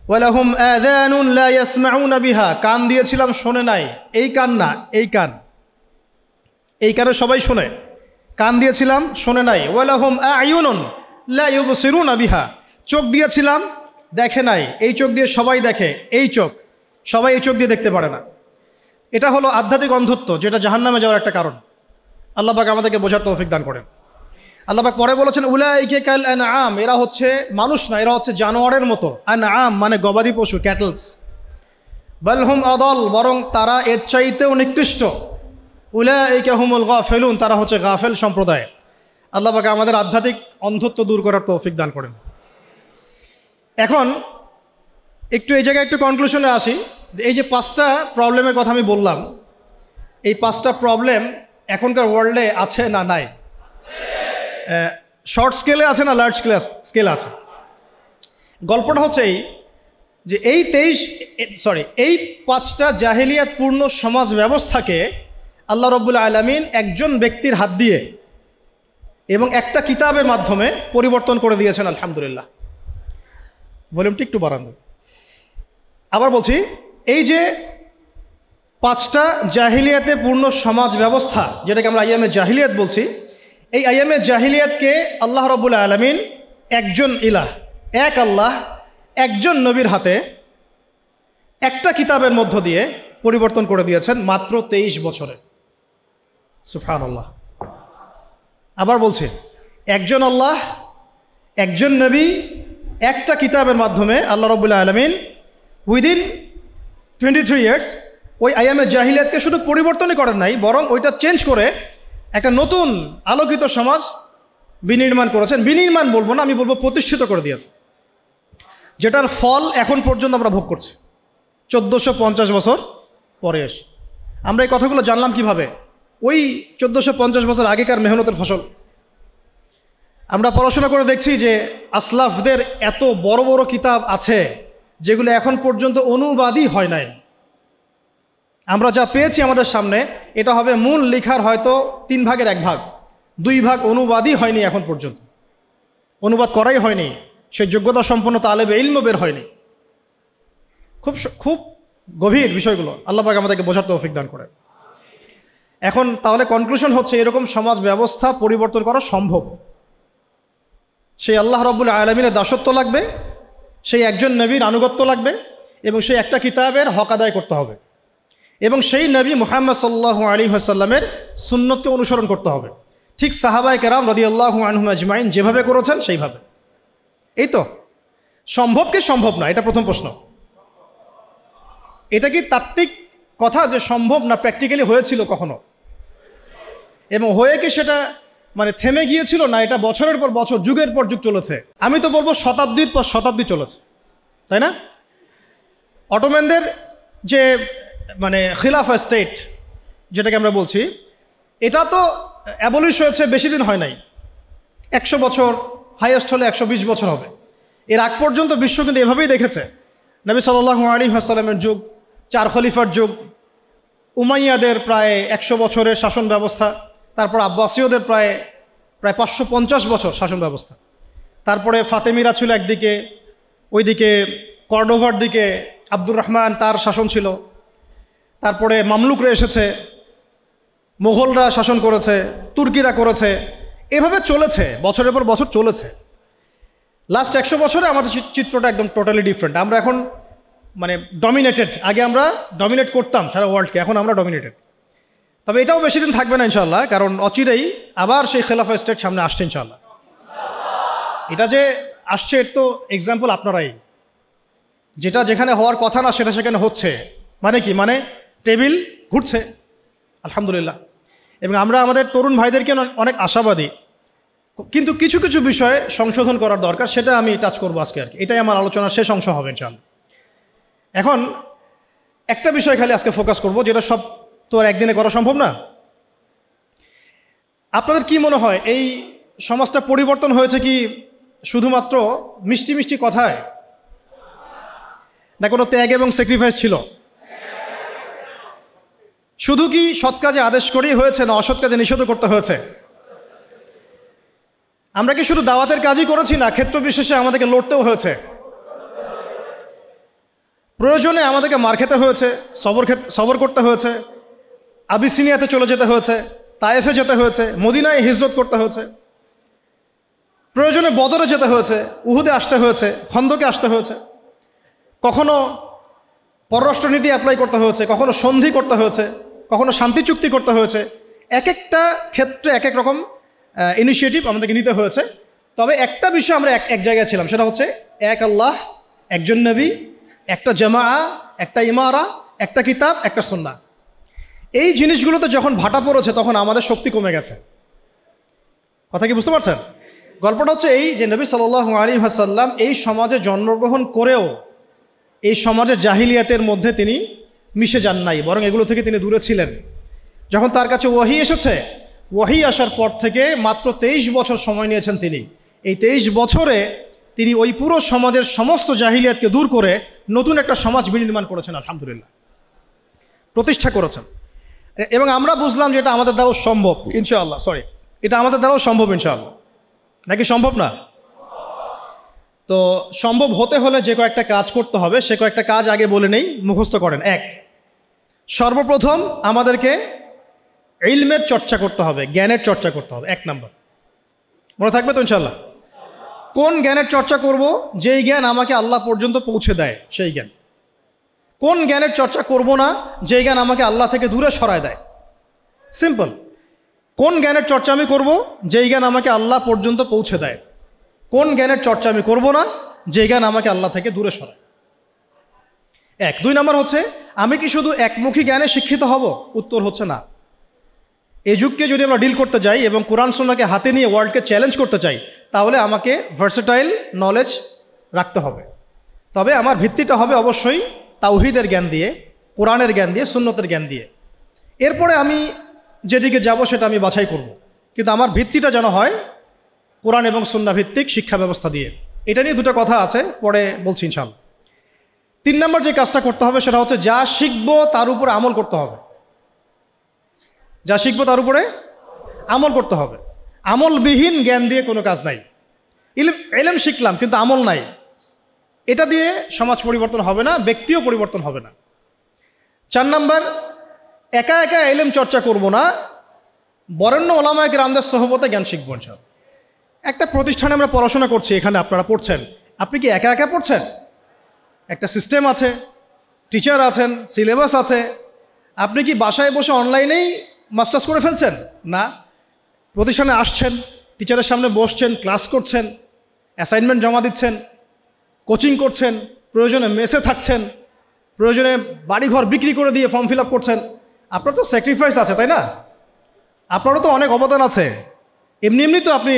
ওয়ালাহুম আযানুন লা ইয়াসমাউনা বিহা, কান দিয়েছিলাম শোনে নাই। এই কান না, এই কান, এই কানে সবাই শোনে, কান দিয়েছিলাম শোনে নাই। ওয়ালাহুম আ'য়ুনুন লা ইউবসিরুনা বিহা, চোখ দিয়েছিলাম দেখে নাই। এই চোখ দিয়ে সবাই দেখে, এই চোখ, সবাই এই চোখ দিয়ে দেখতে পারে না। এটা হলো আধ্যাত্মিক অন্ধত্ব, যেটা জাহান্নামে যাওয়ার একটা কারণ। আল্লাহ পাক আমাদেরকে বোঝার তৌফিক দান করেন। আল্লাহ পাক পরে বলেছেন উলাইকা কাল আনআম, এরা হচ্ছে মানুষ না, এরা হচ্ছে জানোয়ারের মতো। আনআম মানে গবাদি পশু, ক্যাটলস। বাল হুম আদাল, বরং তারা এর চাইতেও নিকৃষ্ট। উলাইকা হুমুল গাফিলুন, তারা হচ্ছে গাফেল সম্প্রদায়। আল্লাহ পাক আমাদের আধ্যাত্মিক অন্ধত্ব দূর করার তৌফিক দান করেন। এখন একটু এই জায়গায় একটু কনক্লুশনে আসি। এই যে 5টা প্রবলেমের কথা আমি বললাম, এই 5টা প্রবলেম এখনকার ওয়ার্ল্ডে আছে না নাই? শর্ট স্কেলে আছে না লার্জ স্কেলে আছে? গল্পটা হচ্ছে এই যে এই 5টা জাহেলিয়াতপূর্ণ সমাজ ব্যবস্থাকে আল্লাহ রব্বুল আলামিন একজন ব্যক্তির হাত দিয়ে এবং একটা কিতাবের মাধ্যমে পরিবর্তন করে দিয়েছেন। আলহামদুলিল্লাহ। ভলিউমটি একটু বাড়ান। আবার বলছি, এই যে 5টা জাহিলিয়াতে পূর্ণ সমাজ ব্যবস্থা, যেটাকে আমরা আইয়ামে জাহিলিয়াত বলছি, এই আইয়ামে জাহিলিয়াতকে আল্লাহ রাব্বুল আলামিন একজন ইলাহ, এক আল্লাহ, একজন নবীর হাতে একটা কিতাবের মধ্য দিয়ে পরিবর্তন করে দিয়েছেন মাত্র 23 বছরে। সুবহানাল্লাহ। আবার বলছি, একজন আল্লাহ, একজন নবী, একটা কিতাবের মাধ্যমে আল্লাহ রাব্বুল আলামিন উইদিন 23 ইয়ার্স ওই আইয়ামে জাহিলিয়াতকে শুধু পরিবর্তনই করেন নাই, বরং ওইটা চেঞ্জ করে একটা নতুন আলোকিত সমাজ বিনির্মাণ করেছেন। বিনির্মাণ বলবো না, আমি বলবো প্রতিষ্ঠিত করে দিয়েছে, যেটার ফল এখন পর্যন্ত আমরা ভোগ করছি 1450 বছর পরে এসে। আমরা এই কথাগুলো জানলাম কিভাবে? ওই 1450 বছর আগেকার মেহনতের ফসল। আমরা পড়াশোনা করে দেখছি যে আসলাফদের এত বড় বড় কিতাব আছে যেগুলো এখন পর্যন্ত অনুবাদই হয় নাই। আমরা যা পেয়েছি আমাদের সামনে, এটা হবে মূল লেখার হয়তো 3 ভাগের 1 ভাগ, 2 ভাগ অনুবাদই হয়নি এখন পর্যন্ত। অনুবাদ করাই হয়নি, সেই যোগ্যতা সম্পন্ন তালেবে ইলম বের হয়নি। খুব গভীর বিষয়গুলো। আল্লাহ পাক আমাদেরকে বোঝার তৌফিক দান করে। এখন তাহলে কনক্লুশন হচ্ছে, এরকম সমাজ ব্যবস্থা পরিবর্তন করা সম্ভব। সেই আল্লাহ রাব্বুল আলামিনের দাসত্ব লাগবে, সেই একজন নবীর আনুগত্য লাগবে, এবং সেই একটা কিতাবের হক আদায় করতে হবে, এবং সেই নবী মুহাম্মদ সাল্লাল্লাহু আলাইহি ওয়াসাল্লামের সুন্নতকে অনুসরণ করতে হবে, ঠিক সাহাবায়ে কেরাম রাদিয়াল্লাহু আনহুম আজমাইন যেভাবে করেছেন সেইভাবে। এই তো সম্ভব কি সম্ভব না, এটা প্রথম প্রশ্ন। এটা কি তাত্ত্বিক কথা যে সম্ভব না, প্র্যাকটিক্যালি হয়েছিল কখনো, এবং হয়ে কি সেটা মানে থেমে গিয়েছিল না, এটা বছরের পর বছর, যুগের পর যুগ চলেছে? আমি তো বলবো শতাব্দীর পর শতাব্দী চলেছে, তাই না? অটোম্যানদের যে মানে খিলাফা স্টেট যেটাকে আমরা বলছি, এটা তো অ্যাবলিশ হয়েছে বেশি দিন হয় নাই, 100 বছর, হাইয়েস্ট হলে 120 বছর হবে। এর আগ পর্যন্ত বিশ্ব কিন্তু এভাবেই দেখেছে। নবী সাল্লাল্লাহু আলাইহি ওয়াসাল্লামের যুগ, 4 খলিফার যুগ, উমাইয়াদের প্রায় 100 বছরের শাসন ব্যবস্থা, তারপর আব্বাসীয়দের প্রায় 550 বছর শাসন ব্যবস্থা, তারপরে ফাতেমিরা ছিল একদিকে, ওইদিকে কর্ডোভার দিকে আব্দুর রহমান, তার শাসন ছিল, তারপরে মামলুকরা এসেছে, মোগলরা শাসন করেছে, তুর্কিরা করেছে, এভাবে চলেছে, বছরের পর বছর চলেছে। লাস্ট 100 বছরে আমাদের চিত্রটা একদম টোটালি ডিফারেন্ট। আমরা এখন মানে ডমিনেটেড। আগে আমরা ডমিনেট করতাম সারা ওয়ার্ল্ডকে, এখন আমরা ডমিনেটেড। তবে এটাও বেশি দিন থাকবে না ইনশাআল্লাহ, কারণ অচিরেই আবার সেই খেলাফা স্টেট সামনে আসছে ইনশাআল্লাহ। এটা যে আসছে এর তো এক্সাম্পল আপনারাই। যেটা যেখানে হওয়ার কথা না সেটা সেখানে হচ্ছে, মানে কি? মানে টেবিল ঘুরছে, আলহামদুলিল্লাহ। এবং আমরা আমাদের তরুণ ভাইদেরকে অনেক আশাবাদী, কিন্তু কিছু কিছু বিষয়ে সংশোধন করার দরকার, সেটা আমি টাচ করবো আজকে আর কি। এটাই আমার আলোচনার শেষ অংশ হবে ইনশাআল্লাহ। এখন একটা বিষয় খালি আজকে ফোকাস করব, যেটা সব তো আর একদিনে করা সম্ভব না। আপনাদের কি মনে হয় এই সমাজটা পরিবর্তন হয়েছে কি শুধুমাত্র মিষ্টি মিষ্টি কথায়, না কোনো ত্যাগ এবং স্যাক্রিফাইস ছিল? শুধু কি সৎ কাজে আদেশ করেই হয়েছে, না অসৎ কাজে নিষেধ করতে হয়েছে? আমরা কি শুধু দাওয়াতের কাজই করেছি, না ক্ষেত্র বিশেষে আমাদেরকে লড়তেও হয়েছে? প্রয়োজনে আমাদেরকে মার খেতে হয়েছে, সবর করতে হয়েছে, আবিসিনিয়াতে চলে যেতে হয়েছে, তায়েফে যেতে হয়েছে, মদিনায় হিজরত করতে হয়েছে, প্রয়োজনে বদরে যেতে হয়েছে, উহুদে আসতে হয়েছে, খন্দকে আসতে হয়েছে, কখনো পররাষ্ট্রনীতি অ্যাপ্লাই করতে হয়েছে, কখনো সন্ধি করতে হয়েছে, কখনো শান্তি চুক্তি করতে হয়েছে। এক একটা ক্ষেত্রে এক এক রকম ইনিশিয়েটিভ আমাদেরকে নিতে হয়েছে। তবে একটা বিষয় আমরা এক জায়গায় ছিলাম, সেটা হচ্ছে এক আল্লাহ, একজন নবী, একটা জামা, একটা ইমারা, একটা কিতাব, একটা সুন্নাহ। এই জিনিসগুলোতে যখন ভাটা পড়েছে তখন আমাদের শক্তি কমে গেছে। কথা কি বুঝতে পারছেন? গল্পটা হচ্ছে এই যে নবী সাল্লাল্লাহু আলাইহি ওয়াসাল্লাম এই সমাজে জন্মগ্রহণ করেও এই সমাজের জাহিলিয়াতের মধ্যে তিনি মিশে যান নাই, বরং এগুলো থেকে তিনি দূরে ছিলেন। যখন তার কাছে ওয়াহি এসেছে, ওয়াহি আসার পর থেকে মাত্র 23 বছর সময় নিয়েছেন তিনি। এই 23 বছরে তিনি ওই পুরো সমাজের সমস্ত জাহিলিয়াতকে দূর করে নতুন একটা সমাজ বিনির্মাণ করেছেন, আলহামদুলিল্লাহ, প্রতিষ্ঠা করেছেন। এবং আমরা বুঝলাম যে এটা আমাদের দ্বারাও সম্ভব ইনশাআল্লাহ। এটা আমাদের দ্বারাও সম্ভব ইনশাআল্লাহ, নাকি সম্ভব না? তো সম্ভব হতে হলে যে কয়েকটা কাজ করতে হবে, সে কয়েকটা কাজ আগে বলে নেই, মুখস্থ করেন। এক, সর্বপ্রথম আমাদেরকে ইলমের চর্চা করতে হবে, জ্ঞানের চর্চা করতে হবে। 1 নম্বর, মনে থাকবে তো ইনশাআল্লাহ? কোন জ্ঞানের চর্চা করব? যেই জ্ঞান আমাকে আল্লাহ পর্যন্ত পৌঁছে দেয় সেই জ্ঞান। কোন জ্ঞানের চর্চা করব না যেই জ্ঞান আমাকে আল্লাহ থেকে দূরে সরায় দেয়? সিম্পল। কোন জ্ঞানের চর্চা আমি করব? যেই জ্ঞান আমাকে আল্লাহ পর্যন্ত পৌঁছে দেয়। কোন জ্ঞানের চর্চা আমি করব না যেই জ্ঞান আমাকে আল্লাহ থেকে দূরে সরায়? 1। 2 নম্বর হচ্ছে, আমি কি শুধু একমুখী জ্ঞানে শিক্ষিত হব? উত্তর হচ্ছে না। এই যুগকে যদি আমরা ডিল করতে যাই এবং কোরআন সুন্নাহকে হাতে নিয়ে ওয়ার্ল্ডকে চ্যালেঞ্জ করতে চাই, তাহলে আমাকে ভার্সেটাইল নলেজ রাখতে হবে। তবে আমার ভিত্তিটা হবে অবশ্যই তাওহীদের জ্ঞান দিয়ে, কোরআনের জ্ঞান দিয়ে, সুন্নতের জ্ঞান দিয়ে। এরপরে আমি যেদিকে যাব সেটা আমি বাছাই করব, কিন্তু আমার ভিত্তিটা যেন হয় কোরআন এবং সুন্নাহ ভিত্তিক শিক্ষা ব্যবস্থা দিয়ে। এটা নিয়ে দুটো কথা আছে, পরে বলছি ইনশাআল্লাহ। 3 নম্বর যে কাজটা করতে হবে সেটা হচ্ছে যা শিখবো তার উপরে আমল করতে হবে। যা শিখবো তার উপরে আমল করতে হবে। আমলবিহীন জ্ঞান দিয়ে কোনো কাজ নাই। ইলম শিখলাম কিন্তু আমল নাই, এটা দিয়ে সমাজ পরিবর্তন হবে না, ব্যক্তিও পরিবর্তন হবে না। 4 নম্বর, একা একা ইলম চর্চা করব না, বরেণ্য ওলামায়ে কেরামদের সোহবতে জ্ঞান শিখবো ইনশাআল্লাহ। একটা প্রতিষ্ঠানে আমরা পড়াশোনা করছি, এখানে আপনারা পড়ছেন, আপনি কি একা একা পড়ছেন? একটা সিস্টেম আছে, টিচার আছেন, সিলেবাস আছে। আপনি কি বাসায় বসে অনলাইনেই মাস্টার্স করে ফেলছেন? না, প্রতিষ্ঠানে আসছেন, টিচারের সামনে বসছেন, ক্লাস করছেন, অ্যাসাইনমেন্ট জমা দিচ্ছেন, কোচিং করছেন, প্রয়োজনে মেসে থাকছেন, প্রয়োজনে বাড়িঘর বিক্রি করে দিয়ে ফর্ম ফিল আপ করছেন। আপনার তো স্যাক্রিফাইস আছে, তাই না? আপনারও তো অনেক অবদান আছে। এমনি এমনি তো আপনি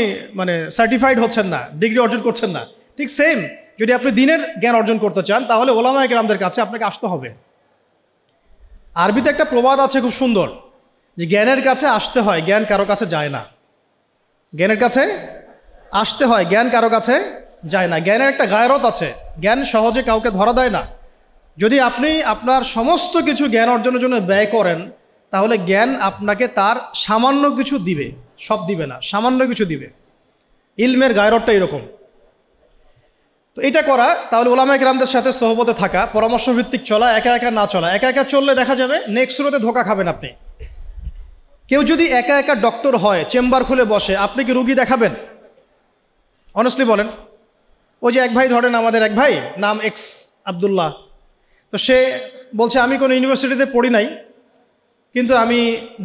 সার্টিফাইড হচ্ছেন না, ডিগ্রি অর্জন করছেন না। ঠিক সেম, যদি আপনি দ্বীনের জ্ঞান অর্জন করতে চান তাহলে ওলামায়ে কেরামদের কাছে আপনাকে আসতে হবে। আরবিতে একটা প্রবাদ আছে খুব সুন্দর, যে জ্ঞানের কাছে আসতে হয়, জ্ঞান কারো কাছে যায় না। জ্ঞানের কাছে আসতে হয়, জ্ঞান কারো কাছে যায় না। জ্ঞানের একটা গায়রত আছে, জ্ঞান সহজে কাউকে ধরা দেয় না। যদি আপনি আপনার সমস্ত কিছু জ্ঞান অর্জনের জন্য ব্যয় করেন, তাহলে জ্ঞান আপনাকে তার সামান্য কিছু দিবে, সব দিবে না, সামান্য কিছু দিবে। ইলমের গায়রতটা এরকম। তো এটা করা, তাহলে ওলামায়ে কেরামদের সাথে সোহবতে থাকা, পরামর্শ ভিত্তিক চলা, একা একা না চলা। একা একা চললে দেখা যাবে নেক্সট শুরুতে ধোকা খাবেন আপনি। কেউ যদি একা একা ডক্টর হয়, চেম্বার খুলে বসে, আপনি কি রুগী দেখাবেন? অনেস্টলি বলেন। ওই যে এক ভাই, ধরেন আমাদের এক ভাই, নাম এক্স আবদুল্লাহ, তো সে বলছে আমি কোনো ইউনিভার্সিটিতে পড়ি নাই, কিন্তু আমি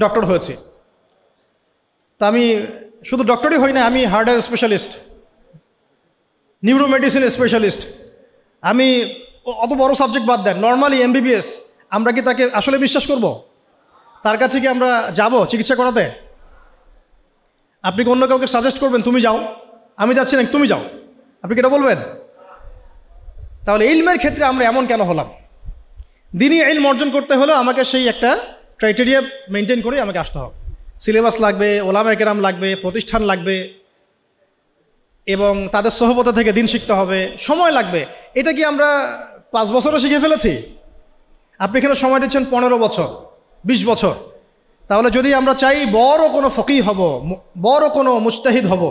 ডক্টর হয়েছি। তা আমি শুধু ডক্টরই হই না, আমি হার্টের স্পেশালিস্ট, নিউরো মেডিসিন স্পেশালিস্ট। আমি অত বড় সাবজেক্ট বাদ দেন, নর্মালি এমবিবিএস। আমরা কি তাকে আসলে বিশ্বাস করব? তার কাছে কি আমরা যাব চিকিৎসা করাতে? আপনি কি অন্য কাউকে সাজেস্ট করবেন, তুমি যাও? আমি যাচ্ছি না, তুমি যাও, আপনি কি এটা বলবেন? তাহলে ইলমের ক্ষেত্রে আমরা এমন কেন হলাম? দিনই ইলম অর্জন করতে হলে আমাকে সেই একটা ক্রাইটেরিয়া মেনটেন করে আমাকে আসতে হবে। সিলেবাস লাগবে, ওলামায়ে কেরাম লাগবে, প্রতিষ্ঠান লাগবে, এবং তাদের সোহবত থেকে দিন শিখতে হবে, সময় লাগবে। এটা কি আমরা 5 বছরে শিখে ফেলেছি? আপনি এখানে সময় দিচ্ছেন 15 বছর, 20 বছর। তাহলে যদি আমরা চাই বড় কোনো ফকিহ হব, বড় কোনো মুজতাহিদ হব,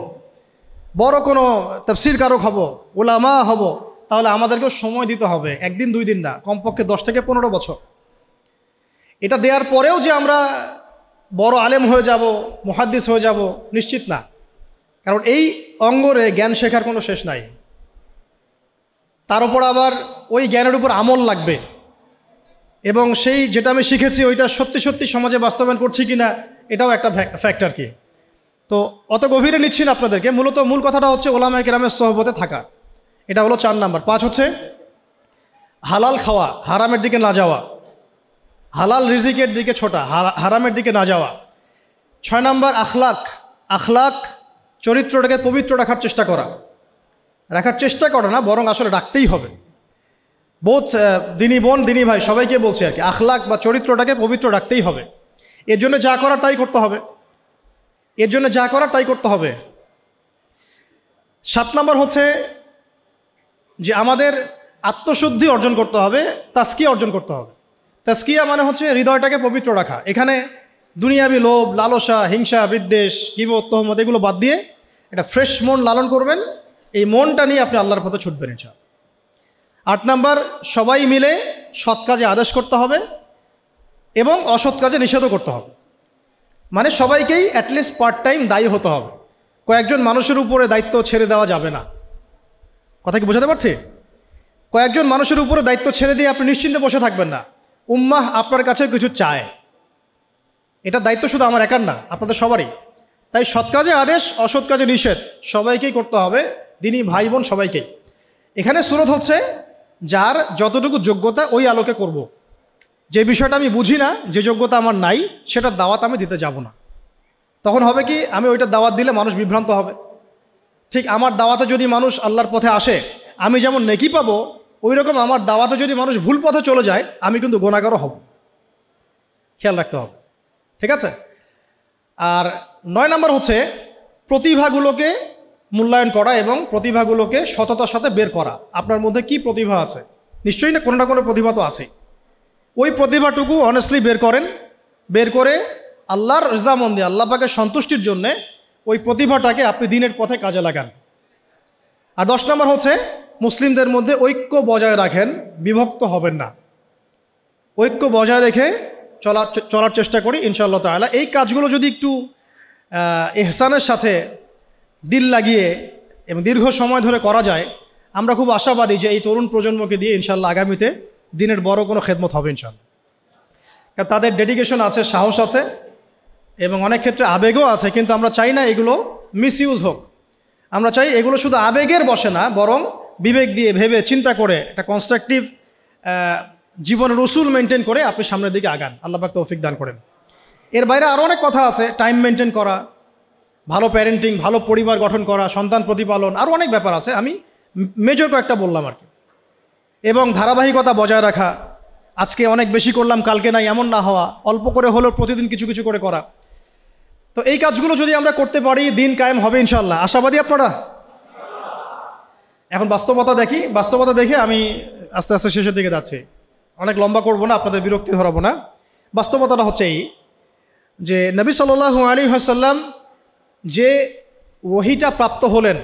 বড় কোনো তাফসীর কারক হব, উলামা হব, তাহলে আমাদেরকেও সময় দিতে হবে, 1 দিন 2 দিন না, কমপক্ষে 10 থেকে 15 বছর। এটা দেওয়ার পরেও যে আমরা বড় আলেম হয়ে যাব, মুহাদ্দিস হয়ে যাব, নিশ্চিত না। কারণ এই অঙ্গরে জ্ঞান শেখার কোনো শেষ নাই। তার উপর আবার ওই জ্ঞানের উপর আমল লাগবে। এবং সেই যেটা আমি শিখেছি ওইটা সত্যি সত্যি সমাজে বাস্তবায়ন করছি কি না, এটাও একটা ফ্যাক্টর কি। তো অত গভীরে নিচ্ছি না আপনাদেরকে, মূল কথাটা হচ্ছে ওলামায়ে কেরামের সোহবতে থাকা, এটা হলো 4 নাম্বার। 5 হচ্ছে হালাল খাওয়া, হারামের দিকে না যাওয়া, হালাল রিজিকের দিকে ছোটা, হারামের দিকে না যাওয়া। 6 নাম্বার আখলাক, চরিত্রটাকে পবিত্র রাখার চেষ্টা করা না, বরং আসলে রাখতেই হবে। বোধ দিনী বোন দিনী ভাই সবাইকে বলছি আর কি, আখলাক বা চরিত্রটাকে পবিত্র রাখতেই হবে। এর জন্য যা করার তাই করতে হবে। 7 নাম্বার হচ্ছে যে আমাদের আত্মশুদ্ধি অর্জন করতে হবে, তাজকিয়া অর্জন করতে হবে। তাজকিয়া মানে হচ্ছে হৃদয়টাকে পবিত্র রাখা। এখানে দুনিয়াবি লোভ, লালসা, হিংসা, বিদ্বেষ, গীবত, তহমত এগুলো বাদ দিয়ে একটা ফ্রেশ মন লালন করবেন। এই মনটা নিয়ে আপনি আল্লাহর পথে ছুটবেন ইনশাআল্লাহ। 8 নাম্বার সবাই মিলে সৎ কাজে আদেশ করতে হবে এবং অসৎ কাজে নিষেধও করতে হবে। মানে সবাইকেই অ্যাটলিস্ট পার্ট টাইম দায়ী হতে হবে। কয়েকজন মানুষের উপরে দায়িত্ব ছেড়ে দেওয়া যাবে না। কথা কি বোঝাতে পারছি? কয়েকজন মানুষের উপরে দায়িত্ব ছেড়ে দিয়ে আপনি নিশ্চিন্তে বসে থাকবেন না। উম্মাহ আপনার কাছে কিছু চায়, এটা দায়িত্ব শুধু আমার একার না, আপনাদের সবারই। তাই সৎ কাজে আদেশ, অসৎ কাজে নিষেধ সবাইকেই করতে হবে, দিনী ভাই বোন সবাইকেই। এখানে সুরত হচ্ছে যার যতটুকু যোগ্যতা ওই আলোকে করব। যে বিষয়টা আমি বুঝি না, যে যোগ্যতা আমার নাই, সেটার দাওয়াত আমি দিতে যাব না। তখন হবে কি, আমি ওইটার দাওয়াত দিলে মানুষ বিভ্রান্ত হবে। ঠিক আমার দাওয়াতে যদি মানুষ আল্লাহর পথে আসে, আমি যেমন নেকি পাবো, ওই রকম আমার দাওয়াতে যদি মানুষ ভুল পথে চলে যায়, আমি কিন্তু গুনাহগারও হব। খেয়াল রাখতে হবে, ঠিক আছে? আর 9 নাম্বার হচ্ছে প্রতিভাগুলোকে মূল্যায়ন করা এবং প্রতিভাগুলোকে সততার সাথে বের করা। আপনার মধ্যে কি প্রতিভা আছে, নিশ্চয়ই না কোনো না কোনো প্রতিভা তো আছে। ওই প্রতিভাটুকু অনেস্টলি বের করে আল্লাহর রেজামন্দি, আল্লাহ পাকের সন্তুষ্টির জন্যে ওই প্রতিভাটাকে আপনি দিনের পথে কাজে লাগান। আর 10 নম্বর হচ্ছে মুসলিমদের মধ্যে ঐক্য বজায় রাখেন, বিভক্ত হবেন না। ঐক্য বজায় রেখে চলার চেষ্টা করি ইনশাআল্লাহ তাআলা। এই কাজগুলো যদি একটু ইহসানের সাথে দিল লাগিয়ে এবং দীর্ঘ সময় ধরে করা যায়, আমরা খুব আশাবাদী যে এই তরুণ প্রজন্মকে দিয়ে ইনশাআল্লাহ আগামীতে দিনের বড় কোনো খেদমত হবে ইনশাআল্লাহ। কারণ তাদের ডেডিকেশন আছে, সাহস আছে এবং অনেক ক্ষেত্রে আবেগও আছে, কিন্তু আমরা চাই না এগুলো মিসইউজ হোক। আমরা চাই এগুলো শুধু আবেগের বসে না, বরং বিবেক দিয়ে ভেবে চিন্তা করে একটা কনস্ট্রাকটিভ জীবনের উসুল মেনটেন করে আপনি সামনের দিকে আগান। আল্লাহ পাক তৌফিক দান করেন। এর বাইরে আরও অনেক কথা আছে, টাইম মেনটেন করা, ভালো প্যারেন্টিং, ভালো পরিবার গঠন করা, সন্তান প্রতিপালন, আরও অনেক ব্যাপার আছে। আমি মেজর কয়েকটা বললাম আর কি। এবং ধারাবাহিকতা বজায় রাখা, আজকে অনেক বেশি করলাম কালকে নাই এমন না হওয়া, অল্প করে হলেও প্রতিদিন কিছু কিছু করে করা। তো এই কাজগুলো যদি আমরা করতে পারি, দিন কায়েম হবে ইনশাআল্লাহ। আশাবাদী আপনারা? এখন বাস্তবতা দেখে আমি আস্তে আস্তে শেষের দিকে যাচ্ছি, অনেক লম্বা করব না, আপনাদের বিরক্তি ধরাবো না। বাস্তবতাটা হচ্ছে এই যে নবী সাল্লাল্লাহু আলাইহি ওয়াসাল্লাম যে ওহীটা প্রাপ্ত হলেন,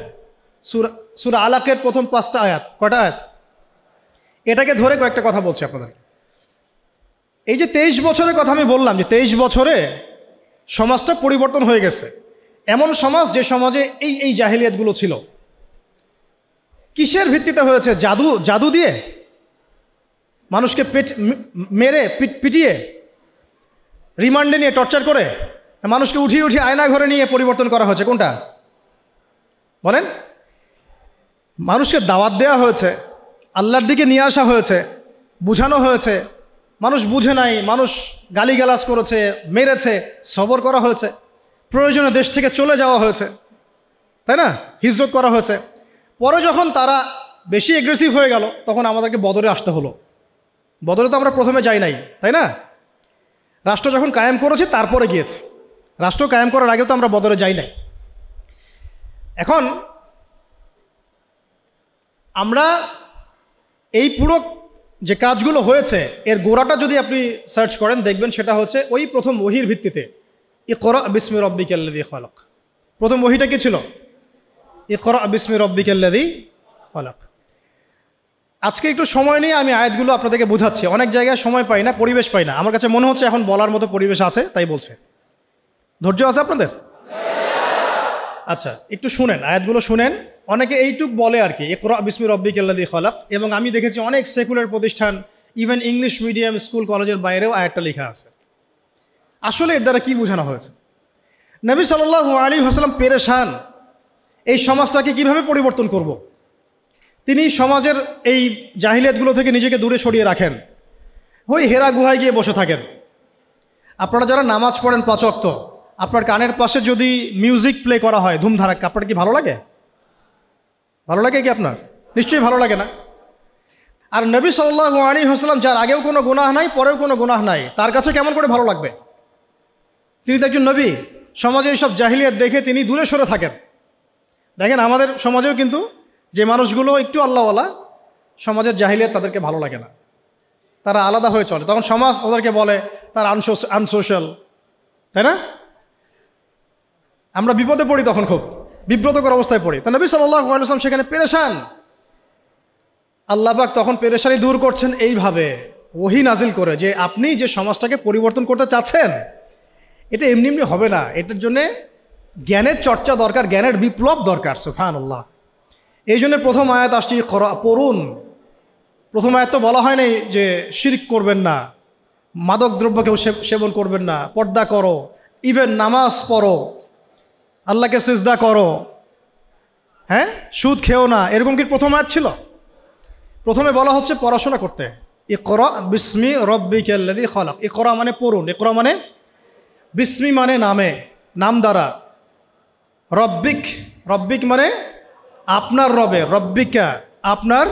সূরা আলাকের প্রথম 5টা আয়াত, কয়টা আয়াত, এটাকে ধরে কয়েকটা কথা বলছি আপনাদের। এই যে 23 বছরের কথা আমি বললাম, যে 23 বছরে সমাজটা পরিবর্তন হয়ে গেছে। এমন সমাজ যে সমাজে এই জাহিলিয়াতগুলো ছিল, কিসের ভিত্তিতে হয়েছে? জাদু দিয়ে, মানুষকে পিটিয়ে, রিমান্ডে নিয়ে টর্চার করে, মানুষকে উঠিয়ে আয়না ঘরে নিয়ে পরিবর্তন করা হয়েছে। কোনটা বলেন? মানুষকে দাওয়াত দেওয়া হয়েছে, আল্লাহর দিকে নিয়ে আসা হয়েছে, বুঝানো হয়েছে, মানুষ বুঝে নাই, মানুষ গালিগালাজ করেছে, মেরেছে, সবর করা হয়েছে, প্রয়োজনে দেশ থেকে চলে যাওয়া হয়েছে, তাই না? হিজরত করা হয়েছে। পরে যখন তারা বেশি এগ্রেসিভ হয়ে গেল, তখন আমাদেরকে বদরে আসতে হলো। বদরে তো আমরা প্রথমে যাই নাই, তাই না? রাষ্ট্র যখন কায়েম করেছে তারপরে গিয়েছে, রাষ্ট্র কায়েম করার আগেও তো আমরা বদরে যাই নাই। এখন আমরা এই পুরো যে কাজগুলো হয়েছে, এর গোড়াটা যদি আপনি সার্চ করেন, দেখবেন সেটা হচ্ছে ওই প্রথম ওহীর ভিত্তিতে। ইকরা বিসমি রব্বিকাল্লাযী খালাক, প্রথম ওহীটা কি ছিল? ইকরা বিসমি রব্বিকাল্লাযী খালাক। আজকে একটু সময় নিয়ে আমি আয়াতগুলো আপনাদেরকে বোঝাচ্ছি। অনেক জায়গায় সময় পাই না, পরিবেশ পাই না। আমার কাছে মনে হচ্ছে এখন বলার মতো পরিবেশ আছে, তাই বলছে। ধৈর্য আছে আপনাদের? আচ্ছা, একটু শুনেন, আয়াতগুলো শুনেন। অনেকে এইটুক বলে আর কি, ইকরা বিসমি রব্বিকাল্লাযী খালাক। এবং আমি দেখেছি অনেক সেকুলার প্রতিষ্ঠান ইভেন ইংলিশ মিডিয়াম স্কুল কলেজের বাইরেও আয়াতটা লেখা আছে। আসলে এর দ্বারা কী বোঝানো হয়েছে? নবী সাল্লাল্লাহু আলাইহি ওয়াসাল্লাম পেরেশান, এই সমাজটাকে কিভাবে পরিবর্তন করব। তিনি সমাজের এই জাহিলিয়াতগুলো থেকে নিজেকে দূরে সরিয়ে রাখেন, ওই হেরা গুহায় গিয়ে বসে থাকেন। আপনারা যারা নামাজ পড়েন 5 ওয়াক্ত, আপনার কানের পাশে যদি মিউজিক প্লে করা হয় ধুমধারাক্কা, আপনার কি ভালো লাগে? ভালো লাগে কি আপনার? নিশ্চয়ই ভালো লাগে না। আর নবী সাল্লাল্লাহু আলাইহি ওয়াসাল্লাম, যার আগেও কোনো গুনাহ নাই পরেও কোনো গুনাহ নাই, তার কাছে কেমন করে ভালো লাগবে? তিনি তো একজন নবী। সমাজে এইসব জাহিলিয়াত দেখে তিনি দূরে সরে থাকেন। দেখেন আমাদের সমাজেও কিন্তু যে মানুষগুলো একটু আল্লাহওয়ালা, সমাজের জাহিলিয়াত তাদেরকে ভালো লাগে না, তারা আলাদা হয়ে চলে। তখন সমাজ ওদেরকে বলে তারা আনসোশ্যাল, তাই না? আমরা বিপদে পড়ি, তখন খুব বিব্রতকর অবস্থায় পড়ি। তা নবী সাল্লাল্লাহু আলাইহি ওয়াসাল্লাম সেখানে পেরেশান। আল্লাহ পাক তখন পেরেশানি দূর করছেন এইভাবে ওহী নাজিল করে, যে আপনি যে সমাজটাকে পরিবর্তন করতে চাচ্ছেন এটা এমনি এমনি হবে না, এটার জন্যে জ্ঞানের চর্চা দরকার, জ্ঞানের বিপ্লব দরকার। সুবহানাল্লাহ। এই জন্য প্রথম আয়াত আসছে পড়ুন। প্রথম আয়াত তো বলা হয় নাই যে শিরক করবেন না, মাদক দ্রব্য কেউ সেবন করবেন না, পর্দা করো, ইভেন নামাজ পড়ো, আল্লাহকে সিজদা করো, হ্যাঁ, সুদ খেও না, এরকম কি প্রথম আয়াত ছিল? প্রথমে বলা হচ্ছে পড়াশোনা করতে। ইকরা বিস্মি রব্বিকাল্লাযী খালাক। ইকরা মানে পড়ুন, ইকরা মানে বিস্মি মানে নামে, নাম দ্বারা, রব্বিক, রব্বিক মানে আপনার রবের, রব্বিকা আপনার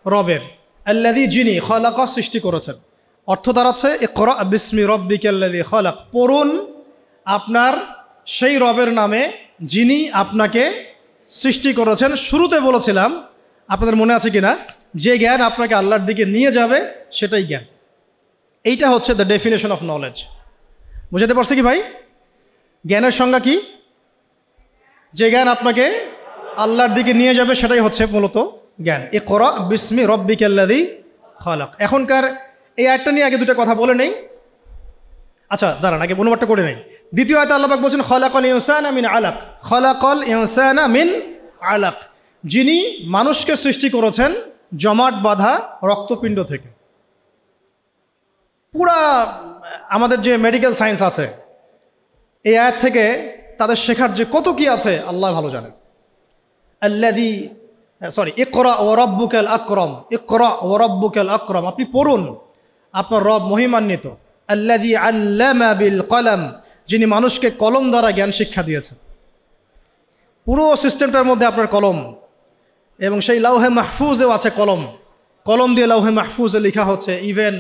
রবের, আল্লাযী যিনি, খালাক সৃষ্টি করেছেন। অর্থ দাঁড়াচ্ছে ইকরা বিস্মি রব্বিকাল্লাযী খালাক, পড়ুন আপনার সেই রবের নামে যিনি আপনাকে সৃষ্টি করেছেন। শুরুতে বলেছিলাম, আপনাদের মনে আছে কিনা, যে জ্ঞান আপনাকে আল্লাহর দিকে নিয়ে যাবে সেটাই জ্ঞান। এইটা হচ্ছে দ্য ডেফিনেশন অফ নলেজ। বুঝাতে পারছি কি ভাই? জ্ঞানের সংজ্ঞা কি? যে জ্ঞান আপনাকে আল্লাহর দিকে নিয়ে যাবে সেটাই হচ্ছে মূলত জ্ঞান। ইকরা বিস্মি রব্বিকাল্লাযী খালাক। এখনকার এই আয়াতটা নিয়ে আগে দুটো কথা বলে নেই। আচ্ছা দাঁড়ান, আগে অনুবাদটা করে নেই। দ্বিতীয় আয়াতে আল্লাহ পাক বলছেন খালাকাল ইনসানা মিন আলাক, খালাকাল ইনসানা মিন আলাক, যিনি মানুষকে সৃষ্টি করেছেন জমাট বাঁধা রক্তপিণ্ড থেকে। পুরা আমাদের যে মেডিকেল সায়েন্স আছে, এই আয়াত থেকে তাদের শেখার যে কত কি আছে আল্লাহ ভালো জানেন। ইকরা ওয়া রাব্বুকাল আকরাম, ইকরা ওয়া রাব্বুকাল আকরাম, আপনি পড়ুন, আপনার রব মহিমান্বিত। আল্লাযী আল্লামা বিল কলম, যিনি মানুষকে কলম দ্বারা জ্ঞান শিক্ষা দিয়েছেন। পুরো সিস্টেমটার মধ্যে আপনার কলম, এবং সেই লাউহে মাহফুজেও আছে কলম। কলম দিয়ে লাউহে মাহফুজে লেখা হচ্ছে। ইভেন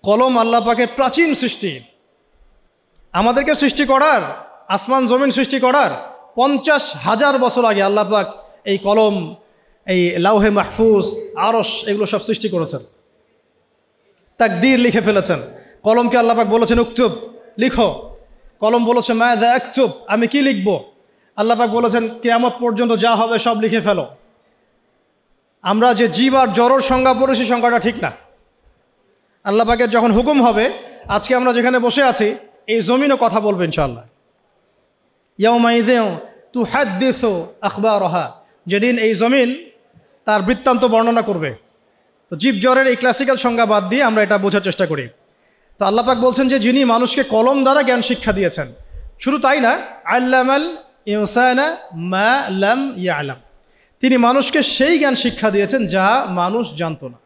কলম আল্লাহ পাকের প্রাচীন সৃষ্টি। আমাদেরকে সৃষ্টি করার, আসমান জমিন সৃষ্টি করার 50,000 বছর আগে আল্লাহ পাক এই কলম, এই লাউহে মাহফুজ, আরশ, এগুলো সব সৃষ্টি করেছেন। তাকদীর লিখে ফেলেছেন। কলমকে আল্লাহ পাক বলেছেন উকতুব, লিখো। কলম বলেছে মাযা আকতুব, আমি কি লিখবো? আল্লাহ পাক বলেছেন কিয়ামত পর্যন্ত যা হবে সব লিখে ফেলো। আমরা যে জীব আর জড়র সংজ্ঞা পড়েছি, সংজ্ঞাটা ঠিক না। আল্লাহ পাকের যখন হুকুম হবে, আজকে আমরা যেখানে বসে আছি এই জমিনও কথা বলবে ইনশাআল্লাহ। ইয়াউমাইযিন তুহাদ্দিসু আখবারহা, যেদিন এই জমিন তার বৃত্তান্ত বর্ণনা করবে। তো জীব জ্বরের এই ক্লাসিক্যাল সংজ্ঞা বাদ দিয়ে আমরা এটা বোঝার চেষ্টা করি। তো আল্লাহ পাক বলছেন যে যিনি মানুষকে কলম দ্বারা জ্ঞান শিক্ষা দিয়েছেন। শুধু তাই না, আল্লামাল ইনসানা মা লাম ইয়ালাম, তিনি মানুষকে সেই জ্ঞান শিক্ষা দিয়েছেন যা মানুষ জানত না।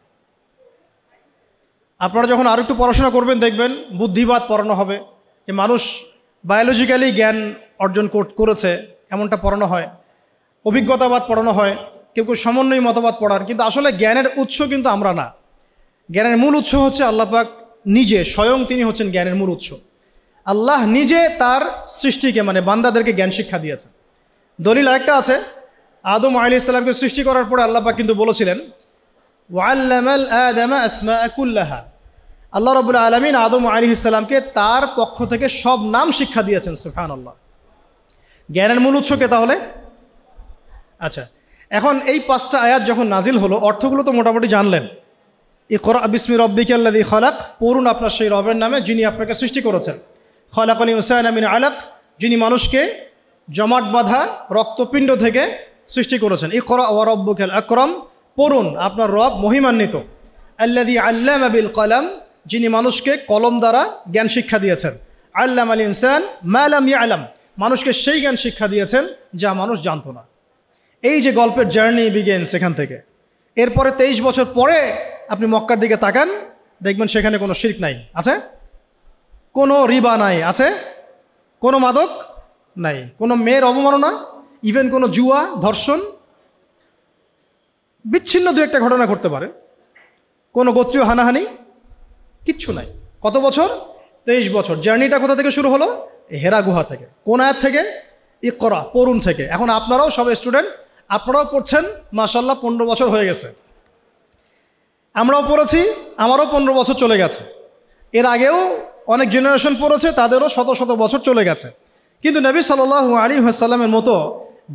আপনারা যখন আর একটু পড়াশোনা করবেন দেখবেন বুদ্ধিবাদ পড়ানো হবে, যে মানুষ বায়োলজিক্যালি জ্ঞান অর্জন করেছে এমনটা পড়ানো হয়। অভিজ্ঞতাবাদ পড়ানো হয়, কেউ কেউ সমন্বয়ী মতবাদ পড়ার। কিন্তু আসলে জ্ঞানের উৎস কিন্তু আমরা না। জ্ঞানের মূল উৎস হচ্ছে আল্লাহ পাক নিজে, স্বয়ং তিনি হচ্ছেন জ্ঞানের মূল উৎস। আল্লাহ নিজে তার সৃষ্টিকে, মানে বান্দাদেরকে জ্ঞান শিক্ষা দিয়েছেন। দলিল আরেকটা আছে, আদম আলাইহিস সালামকে সৃষ্টি করার পরে আল্লাহ পাক কিন্তু বলেছিলেন ওয়াল্লামাল আদামা আসমাআ কুল্লাহা, আল্লাহ রাব্বুল আলামিন আদম আলাইহিস সালামকে তার পক্ষ থেকে সব নাম শিক্ষা দিয়েছেন। সুবহানাল্লাহ। জ্ঞানের মূল উৎসকে তাহলে। আচ্ছা, এখন এই 5টা আয়াত যখন নাজিল হলো, অর্থগুলো তো মোটামুটি জানলেন। ইকরা বিস্মি রব্বিকাল্লাযী খালাক, পড়ুন আপনার সেই রবের নামে যিনি আপনাকে সৃষ্টি করেছেন। খালাকাল ইনসানা মিন আলাক, যিনি মানুষকে জমাট বাঁধা রক্তপিণ্ড থেকে সৃষ্টি করেছেন। ইকরা ওয়া রাব্বুকাল আকরাম, পড়ুন আপনার রব মহিমান্বিত। আল্লাযী আল্লামা বিল কলম, যিনি মানুষকে কলম দ্বারা জ্ঞান শিক্ষা দিয়েছেন। আল্লামাল ইনসান মা লাম ইয়ালাম, মানুষকে সেই জ্ঞান শিক্ষা দিয়েছেন যা মানুষ জানতো না। এই যে গল্পের জার্নি বিগেন্স এখান থেকে। এরপরে 23 বছর পরে আপনি মক্কার দিকে তাকান, দেখবেন সেখানে কোনো শিরক নাই, আছে? কোনো রিবা নাই, আছে? কোনো মাদক নাই, কোনো মেয়ের অবমাননা, ইভেন কোনো জুয়া, ধর্ষণ, বিচ্ছিন্ন দু একটা ঘটনা ঘটতে পারে, কোনো গোত্রীয় হানাহানি, কিচ্ছু নাই। কত বছর? 23 বছর। জার্নিটা কোথা থেকে শুরু হলো? হেরা গুহা থেকে। কোন আয়াত থেকে? ইকরা, পড়ুন থেকে। এখন আপনারাও সব স্টুডেন্ট, আপনারাও পড়ছেন, মাশাআল্লাহ 15 বছর হয়ে গেছে। আমরাও পড়েছি, আমারও 15 বছর চলে গেছে। এর আগেও অনেক জেনারেশন পড়েছে, তাদেরও শত শত বছর চলে গেছে। কিন্তু নবী সাল্লাল্লাহু আলাইহি ওয়াসাল্লামের মতো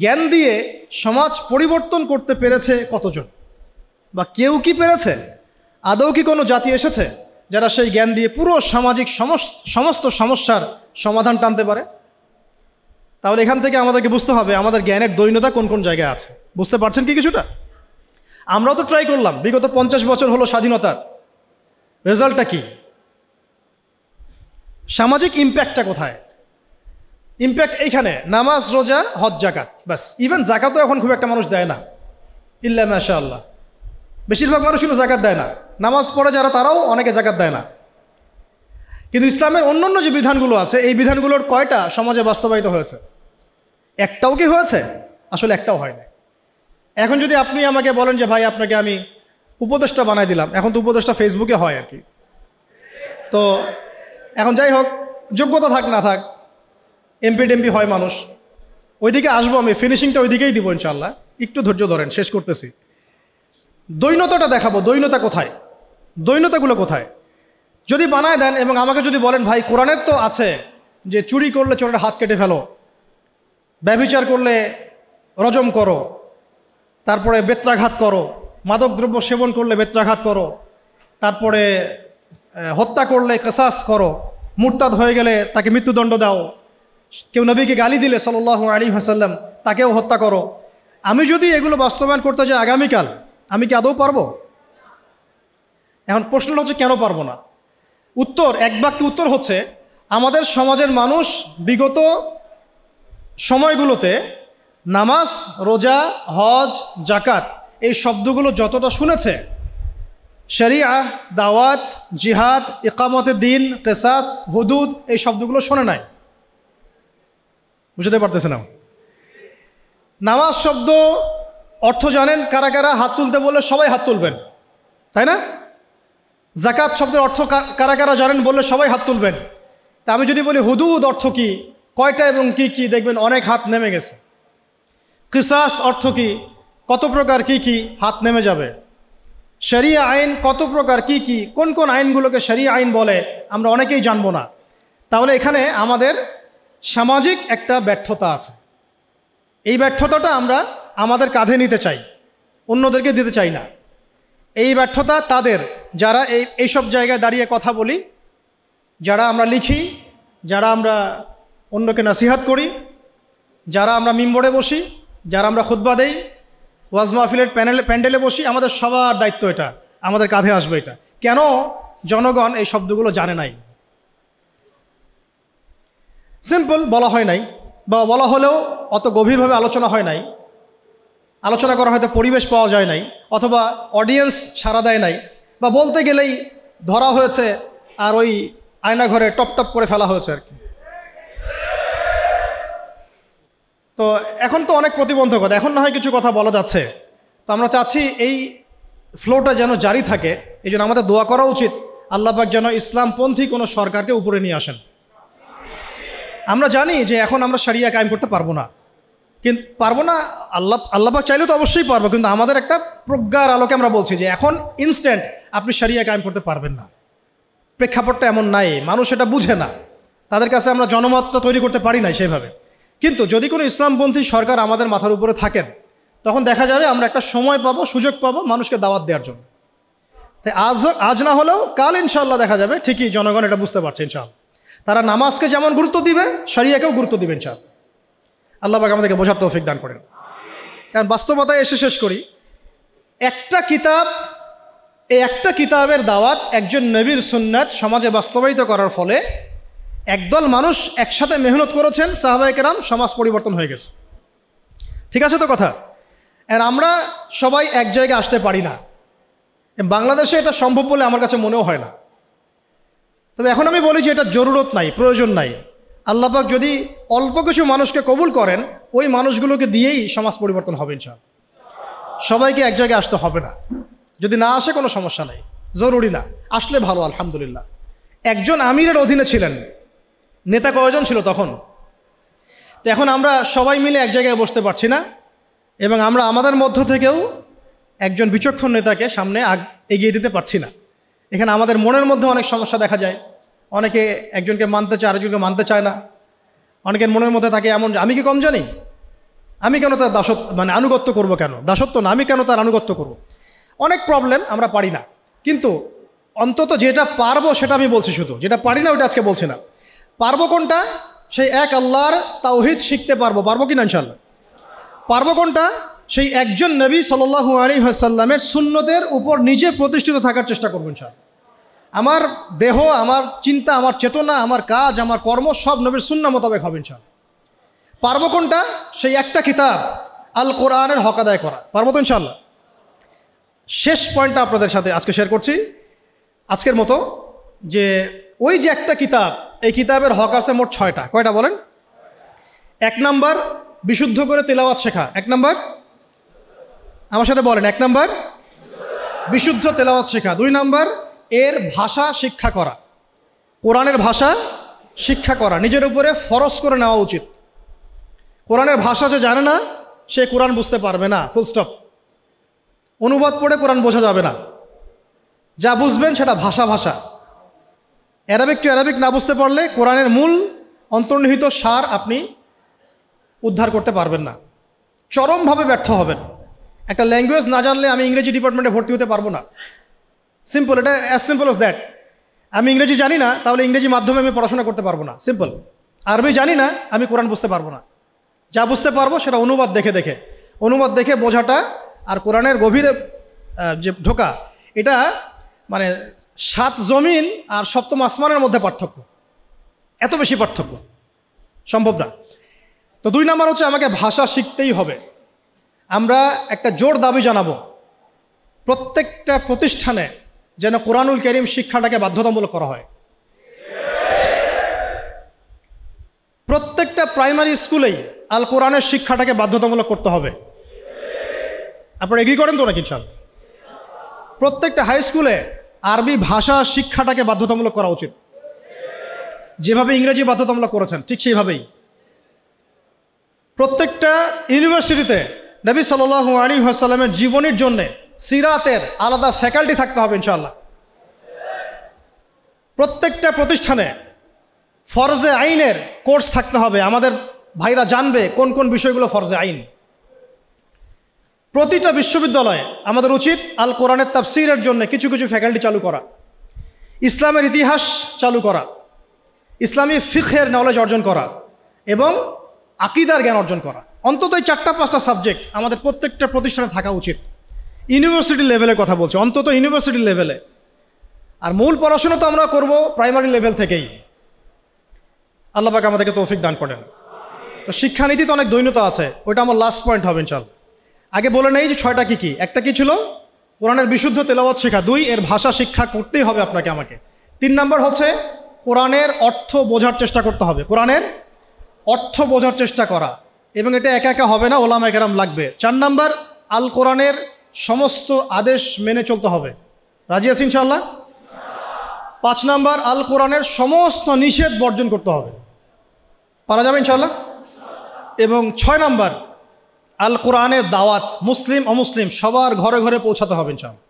জ্ঞান দিয়ে সমাজ পরিবর্তন করতে পেরেছে কতজন? বা কেউ কি পেরেছে? আদৌ কি কোনো জাতি এসেছে যারা সেই জ্ঞান দিয়ে পুরো সামাজিক সমস্ত সমস্যার সমাধান টানতে পারে? তাহলে এখান থেকে আমাদেরকে বুঝতে হবে আমাদের জ্ঞানের দৈন্যতা কোন কোন জায়গায় আছে। বুঝতে পারছেন কি কিছুটা? আমরাও তো ট্রাই করলাম, বিগত 50 বছর হলো স্বাধীনতার, রেজাল্টটা কি? সামাজিক ইম্প্যাক্টটা কোথায়? ইম্প্যাক্ট এইখানে, নামাজ, রোজা, হজ, জাকাত, বাস। ইভেন জাকাতও এখন খুব একটা মানুষ দেয় না, ইল্লা মাশাআল্লাহ। বেশিরভাগ মানুষ কিন্তু জাকাত দেয় না। নামাজ পড়ে যারা, তারাও অনেকে জাকাত দেয় না। কিন্তু ইসলামের অন্যান্য যে বিধানগুলো আছে, এই বিধানগুলোর কয়টা সমাজে বাস্তবায়িত হয়েছে? একটাও কি হয়েছে? আসলে একটাও হয় না। এখন যদি আপনি আমাকে বলেন যে ভাই আপনাকে আমি উপদেষ্টা বানাই দিলাম, এখন তো উপদেষ্টা ফেসবুকে হয় আর কি। তো এখন যাই হোক, যোগ্যতা থাক না থাক, এমপি টেমপি হয় মানুষ, ওইদিকে আসবো আমি, ফিনিশিংটা ওইদিকেই দিব ইনশাল্লাহ। একটু ধৈর্য ধরেন, শেষ করতেছি। দৈন্যতাটা দেখাবো, দৈন্যতা কোথায়, দৈন্যতাগুলো কোথায়। যদি বানায় দেন এবং আমাকে যদি বলেন ভাই কোরআনের তো আছে যে চুরি করলে চোরের হাত কেটে ফেলো, ব্যভিচার করলে রজম করো, তারপরে বেত্রাঘাত করো, মাদকদ্রব্য সেবন করলে বেত্রাঘাত করো, তারপরে হত্যা করলে কিসাস করো, মুরতাদ হয়ে গেলে তাকে মৃত্যুদণ্ড দাও, কেউ নবীকে গালি দিলে সাল্লাল্লাহু আলাইহি ওয়াসাল্লাম তাকেও হত্যা করো। আমি যদি এগুলো বাস্তবায়ন করতে যাই আগামীকাল, আমি কি আদৌ পারবো? এখন প্রশ্নটা হচ্ছে কেন পারবো না? উত্তর, এক বাক্যে উত্তর হচ্ছে, আমাদের সমাজের মানুষ বিগত সময়গুলোতে নামাজ, রোজা, হজ, জাকাত এই শব্দগুলো যতটা শুনেছে, শরিয়া, দাওয়াত, জিহাদ, ইকামতে দিন, কিসাস, হুদুদ এই শব্দগুলো শোনে নাই। বুঝতে পারতেছে না? নামাজ শব্দ অর্থ জানেন কারা কারা? হাত তুলতে বললে সবাই হাত তুলবেন, তাই না? জাকাত শব্দের অর্থ কারা কারা জানেন বললে সবাই হাত তুলবেন। তা আমি যদি বলি হুদুদ অর্থ কি, কয়টা এবং কি কি, দেখবেন অনেক হাত নেমে গেছে। কিসাস অর্থ কি, কত প্রকার কি কি, হাত নেমে যাবে। শরিয়া আইন কত প্রকার কি কি, কোন কোন আইনগুলোকে শরিয়া আইন বলে আমরা অনেকেই জানবো না। তাহলে এখানে আমাদের সামাজিক একটা ব্যর্থতা আছে। এই ব্যর্থতাটা আমরা আমাদের কাঁধে নিতে চাই, অন্যদেরকে দিতে চাই না। এই ব্যর্থতা তাদের যারা এইসব জায়গায় দাঁড়িয়ে কথা বলি, যারা আমরা লিখি, যারা আমরা অন্যকে নসিহত করি, যারা আমরা মিম্বরে বসি, যারা আমরা খুতবা দেই, ওয়াজ মাহফিলের প্যান্ডেলে বসি, আমাদের সবার দায়িত্ব এটা, আমাদের কাঁধে আসবে এটা। কেন জনগণ এই শব্দগুলো জানে নাই? সিম্পল, বলা হয় নাই, বা বলা হলেও অত গভীরভাবে আলোচনা হয় নাই, আলোচনা করা হয়তো পরিবেশ পাওয়া যায় নাই, অথবা অডিয়েন্স সাড়া দেয় নাই, বা বলতে গেলেই ধরা হয়েছে আর ওই আয়নাঘরে টপ টপ করে ফেলা হয়েছে আর কি। তো এখন তো অনেক প্রতিবন্ধকতা, এখন না হয় কিছু কথা বলা যাচ্ছে। তো আমরা চাচ্ছি এই ফ্লোটা যেন জারি থাকে। এই জন্য আমাদের দোয়া করা উচিত আল্লাহ পাক যেন ইসলামপন্থী কোনো সরকারকে উপরে নিয়ে আসেন। আমরা জানি যে এখন আমরা শরিয়া কায়েম করতে পারবো না, কিন্তু পারবো না, আল্লাহ পাক চাইলে তো অবশ্যই পারবো, কিন্তু আমাদের একটা প্রজ্ঞার আলোকে আমরা বলছি যে এখন ইনস্ট্যান্ট আপনি শরিয়া কায়েম করতে পারবেন না। প্রেক্ষাপটটা এমন নাই, মানুষ এটা বুঝে না, তাদের কাছে আমরা জনমতটা তৈরি করতে পারি না সেভাবে। কিন্তু যদি কোনো ইসলামপন্থী সরকার আমাদের মাথার উপরে থাকেন, তখন দেখা যাবে আমরা একটা সময় পাবো, সুযোগ পাবো মানুষকে দাওয়াত দেওয়ার জন্য। তাই আজ না হলেও কাল ইনশাআল্লাহ দেখা যাবে ঠিকই জনগণ এটা বুঝতে পারছে ইনশাআল্লাহ। তারা নামাজকে যেমন গুরুত্ব দিবে, শরিয়াকেও গুরুত্ব দিবে ইনশাআল্লাহ। আল্লাহ পাক আমাদেরকে বোঝার তৌফিক দান করেন। কারণ বাস্তবতায় এসে শেষ করি, একটা কিতাব এই একটা কিতাবের দাওয়াত একজন নবীর সুন্নাত সমাজে বাস্তবায়িত করার ফলে একদল মানুষ একসাথে মেহনত করেছেন, সাহাবায়ে কেরাম, সমাজ পরিবর্তন হয়ে গেছে। ঠিক আছে তো কথা? আর আমরা সবাই এক জায়গায় আসতে পারি না। বাংলাদেশে এটা সম্ভব বলে আমার কাছে মনেও হয় না। তবে এখন আমি বলি যে এটা জরুরত নাই, প্রয়োজন নাই। আল্লাহ পাক যদি অল্প কিছু মানুষকে কবুল করেন, ওই মানুষগুলোকে দিয়েই সমাজ পরিবর্তন হবে ইনশাআল্লাহ। সবাইকে এক জায়গায় আসতে হবে না। যদি না আসে কোনো সমস্যা নাই, জরুরি না। আসলে ভালো, আলহামদুলিল্লাহ। একজন আমিরের অধীনে ছিলেন, নেতা কয়জন ছিল তখন? তো এখন আমরা সবাই মিলে এক জায়গায় বসতে পারছি না, এবং আমরা আমাদের মধ্য থেকেও একজন বিচক্ষণ নেতাকে সামনে এগিয়ে দিতে পারছি না। এখানে আমাদের মনের মধ্যে অনেক সমস্যা দেখা যায়। অনেকে একজনকে মানতে চায়, আরেকজনকে মানতে চায় না। অনেকের মনের মধ্যে থাকে এমন, আমি কি কম জানি? আমি কেন তার আনুগত্য করব? কেন দাসত্ব না, আমি কেন তার আনুগত্য করব? অনেক প্রবলেম, আমরা পারি না। কিন্তু অন্তত যেটা পারবো সেটা আমি বলছি, শুধু যেটা পারি না ওইটা আজকে বলছি না। পারবো কোনটা? সেই এক আল্লাহর তাওহীদ শিখতে পারবো কি না ইনশাআল্লাহ? পারবো কোনটা? সেই একজন নবী সাল্লাল্লাহু আলাইহি ওয়াসাল্লামের সুন্নতের উপর নিজে প্রতিষ্ঠিত থাকার চেষ্টা করবো ইনশাআল্লাহ। আমার দেহ, আমার চিন্তা, আমার চেতনা, আমার কাজ, আমার কর্ম সব নবীর সুন্নাহ মোতাবেক হবে ইনশাআল্লাহ। পারবো কোনটা? সেই একটা কিতাব আল কোরআনের হক আদায় করা। পারবো তো ইনশাআল্লাহ? শেষ পয়েন্টটা আপনাদের সাথে আজকে শেয়ার করছি আজকের মতো, যে ওই যে একটা কিতাব, এই কিতাবের হক আছে মোট 6টা। কয়টা বলেন? 1 নাম্বার, বিশুদ্ধ করে তেলাওয়াত শেখা। 1 নাম্বার, আমার সাথে বলেন, 1 নাম্বার বিশুদ্ধ তেলাওয়াত শেখা। 2 নাম্বার এর ভাষা শিক্ষা করা, কোরআনের ভাষা শিক্ষা করা, নিজের উপরে ফরজ করে নেওয়া উচিত। কোরআনের ভাষা যে জানে না সে কোরআন বুঝতে পারবে না, ফুল স্টপ। অনুবাদ পড়ে কোরআন বোঝা যাবে না। যা বুঝবেন সেটা ভাষা। অ্যারাবিক টু অ্যারাবিক না বুঝতে পারলে কোরআনের মূল অন্তর্নিহিত সার আপনি উদ্ধার করতে পারবেন না, চরমভাবে ব্যর্থ হবেন। একটা ল্যাঙ্গুয়েজ না জানলে আমি ইংরেজি ডিপার্টমেন্টে ভর্তি হতে পারবো না। সিম্পল, এটা অ্যাজ সিম্পল অ্যাজ দ্যাট। আমি ইংরেজি জানি না, তাহলে ইংরেজি মাধ্যমে আমি পড়াশোনা করতে পারবো না, সিম্পল। আরবি জানি না, আমি কোরআন বুঝতে পারবো না। যা বুঝতে পারবো সেটা অনুবাদ দেখে বোঝাটা আর কোরআনের গভীরে যে ঢোকা, এটা 7 জমিন আর 7ম আসমানের মধ্যে পার্থক্য, এত বেশি পার্থক্য, সম্ভব না। তো 2 নাম্বার হচ্ছে আমাকে ভাষা শিখতেই হবে। আমরা একটা জোর দাবি জানাবো, প্রত্যেকটা প্রতিষ্ঠানে যেন কোরআনুল কারীম শিক্ষাটাকে বাধ্যতামূলক করা হয়। প্রত্যেকটা প্রাইমারি স্কুলেই আল কোরআনের শিক্ষাটাকে বাধ্যতামূলক করতে হবে। আপনারা এগ্রি করেন তো নাকি ইনশাআল্লাহ? প্রত্যেকটা হাই স্কুলে আরবি ভাষা শিক্ষাটাকে বাধ্যতামূলক করা উচিত। যেভাবে ইংরেজি বাধ্যতামূলক করেছেন ঠিক সেইভাবেই। প্রত্যেকটা ইউনিভার্সিটিতে নবী সাল্লাল্লাহু আলাইহি ওয়াসাল্লামের জীবনীর জন্য সিরাতের আলাদা ফ্যাকাল্টি থাকতে হবে ইনশাআল্লাহ। প্রত্যেকটা প্রতিষ্ঠানে ফরজে আইনের কোর্স থাকতে হবে, আমাদের ভাইরা জানবে কোন কোন বিষয়গুলো ফরজে আইন। প্রতিটা বিশ্ববিদ্যালয়ে আমাদের উচিত আল কোরআনের তাফসীরের জন্য কিছু কিছু ফ্যাকাল্টি চালু করা, ইসলামের ইতিহাস চালু করা, ইসলামী ফিকহের নলেজ অর্জন করা এবং আকীদার জ্ঞান অর্জন করা। অন্তত এই 4-5টা সাবজেক্ট আমাদের প্রত্যেকটা প্রতিষ্ঠানে থাকা উচিত। ইউনিভার্সিটি লেভেলের কথা বলছি, অন্তত ইউনিভার্সিটি লেভেলে। আর মূল পড়াশোনা তো আমরা করব প্রাইমারি লেভেল থেকেই। আল্লাহ পাক আমাদেরকে তৌফিক দান করেন। তো শিক্ষানীতিতে অনেক দৈন্যতা আছে, ওইটা আমার লাস্ট পয়েন্ট হবে ইনশাআল্লাহ। আগে বলে নেই যে 6টা কি। একটা কি ছিল? কোরআনের বিশুদ্ধ তেলাওয়াত শেখা। 2, এর ভাষা শিক্ষা করতেই হবে আপনাকে আমাকে। 3 নাম্বার হচ্ছে কোরআনের অর্থ বোঝার চেষ্টা করতে হবে, কোরআনের অর্থ বোঝার চেষ্টা করা, এবং এটা একা একা হবে না, ওলামায়ে কেরাম লাগবে। 4 নাম্বার আল কোরআনের সমস্ত আদেশ মেনে চলতে হবে। রাজি আছি ইনশাআল্লাহ? 5 নাম্বার আল কোরআনের সমস্ত নিষেধ বর্জন করতে হবে। পারা যাবে ইনশাআল্লাহ? এবং 6 নাম্বার আল কোরআনের দাওয়াত মুসলিম অমুসলিম সবার ঘরে ঘরে পৌঁছাতে হবে ইনশাআল্লাহ।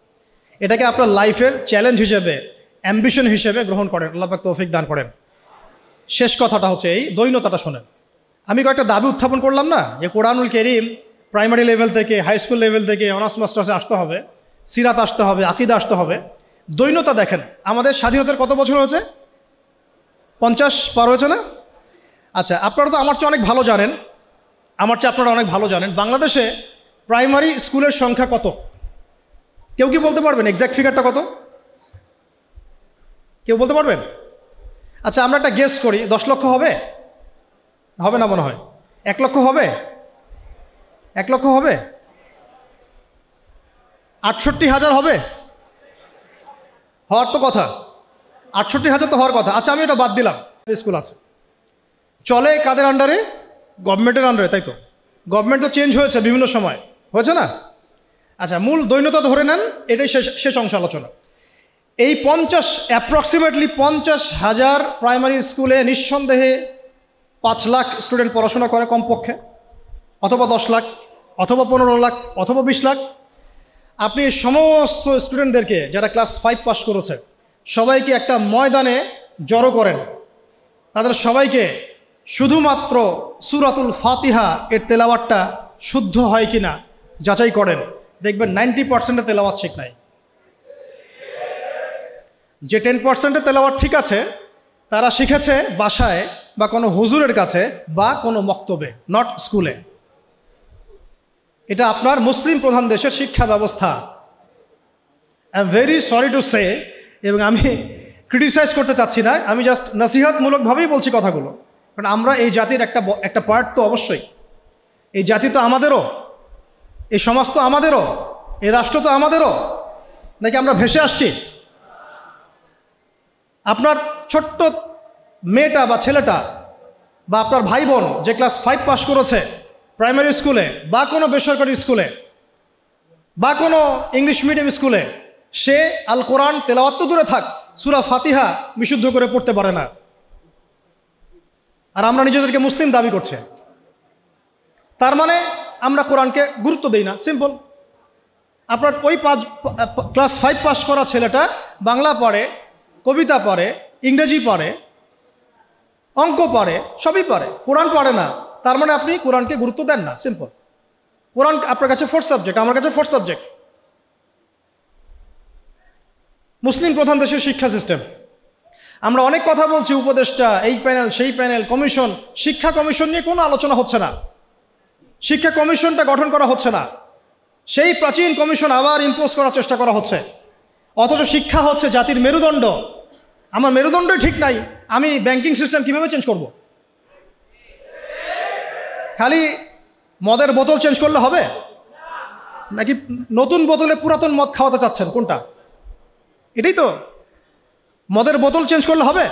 এটাকে আপনার লাইফের চ্যালেঞ্জ হিসেবে, অ্যাম্বিশন হিসেবে গ্রহণ করেন। আল্লাহ পাক তৌফিক দান করেন। শেষ কথাটা হচ্ছে এই দৈন্যতাটা শোনেন। আমি কয়েকটা দাবি উত্থাপন করলাম না, যে কোরআনুল কারীম প্রাইমারি লেভেল থেকে, হাই স্কুল লেভেল থেকে অনার্স মাস্টার্সে আসতে হবে, সিরাত আসতে হবে, আকীদা আসতে হবে। দৈন্যতা দেখেন, আমাদের স্বাধীনতার কত বছর হয়েছে? 50 পার হয়েছে না? আচ্ছা, আপনারা তো আমার চেয়ে অনেক ভালো জানেন, আপনারা অনেক ভালো জানেন বাংলাদেশে প্রাইমারি স্কুলের সংখ্যা কত? কেউ কি বলতে পারবেন এক্স্যাক্ট ফিগারটা কত? কেউ বলতে পারবেন? আচ্ছা, আমরা একটা গেস করি, 10 লক্ষ হবে? হবে না মনে হয়। 1 লক্ষ হবে? 1 লক্ষ হবে? 68,000 হবে? হওয়ার তো কথা, 68,000 তো হওয়ার কথা। আচ্ছা, আমি এটা বাদ দিলাম। স্কুল আছে, চলে কাদের আন্ডারে? গভর্নমেন্টের আন্ডারে, তাই তো? গভর্নমেন্ট তো চেঞ্জ হয়েছে বিভিন্ন সময়, হয়েছে না? আচ্ছা, মূল দৈন্যতা ধরে নেন, এটাই শেষ অংশ আলোচনা। এই অ্যাপ্রক্সিমেটলি 50,000 প্রাইমারি স্কুলে নিঃসন্দেহে 5 লাখ স্টুডেন্ট পড়াশোনা করে কমপক্ষে, অথবা 10 লাখ, অথবা 15 লাখ, অথবা 20 লাখ। আপনি সমস্ত স্টুডেন্টদেরকে যারা ক্লাস 5 পাস করেছে সবাইকে একটা ময়দানে জড়ো করেন, তাদের সবাইকে শুধুমাত্র সূরাতুল ফাতিহা এর তেলাওয়াতটা শুদ্ধ হয় কিনা যাচাই করেন, দেখবেন 90% তেলাওয়াত ঠিক নাই। যে 10% তেলাওয়াত ঠিক আছে তারা শিখেছে বাসায় বা কোনো হুজুরের কাছে বা কোনো মক্তবে, নট স্কুলে। এটা আপনার মুসলিম প্রধান দেশের শিক্ষা ব্যবস্থা। I am very sorry to say, এবং আমি ক্রিটিসাইজ করতে চাচ্ছি না, আমি জাস্ট নসিহতমূলকভাবেই বলছি কথাগুলো। কারণ আমরা এই জাতির একটা পার্ট তো অবশ্যই। এই জাতি তো আমাদেরও, এই সমাজ তো আমাদেরও, এই রাষ্ট্র তো আমাদেরও, নাকি আমরা ভেসে আসছি? আপনার ছোট্ট মেয়েটা বা ছেলেটা বা আপনার ভাই বোন যে ক্লাস 5 পাস করেছে প্রাইমারি স্কুলে বা কোনো বেসরকারি স্কুলে বা কোনো ইংলিশ মিডিয়াম স্কুলে, সে আল কোরআন তেলাওয়াত তো দূরে থাক, সূরা ফাতিহা বিশুদ্ধ করে পড়তে পারে না। আর আমরা নিজেদেরকে মুসলিম দাবি করছি, তার মানে আমরা কোরআনকে গুরুত্ব দেই না। সিম্পল। আপনার ওই ক্লাস 5 পাস করা ছেলেটা বাংলা পড়ে, কবিতা পড়ে, ইংরেজি পড়ে, অঙ্ক পড়ে, সবই পড়ে, কোরআন পড়ে না, তার মানে আপনি কোরআনকে গুরুত্ব দেন না। সিম্পল। কোরআন আপনার কাছে 4th সাবজেক্ট, আমার কাছে 4th সাবজেক্ট। মুসলিম প্রধান দেশের শিক্ষা সিস্টেম। আমরা অনেক কথা বলছি, উপদেষ্টা, এই প্যানেল, সেই প্যানেল, কমিশন। শিক্ষা কমিশন নিয়ে কোনো আলোচনা হচ্ছে না, শিক্ষা কমিশনটা গঠন করা হচ্ছে না, সেই প্রাচীন কমিশন আবার ইম্পোজ করার চেষ্টা করা হচ্ছে। অথচ শিক্ষা হচ্ছে জাতির মেরুদণ্ড। আমার মেরুদণ্ডই ঠিক নাই, আমি ব্যাংকিং সিস্টেম কিভাবে চেঞ্জ করব? খালি মদের বোতল চেঞ্জ করলে হবে, নাকি নতুন বোতলে পুরাতন মদ খাওয়াতে চাচ্ছেন? কোনটা? এটাই তো। মদের বোতল চেঞ্জ করলে হবে?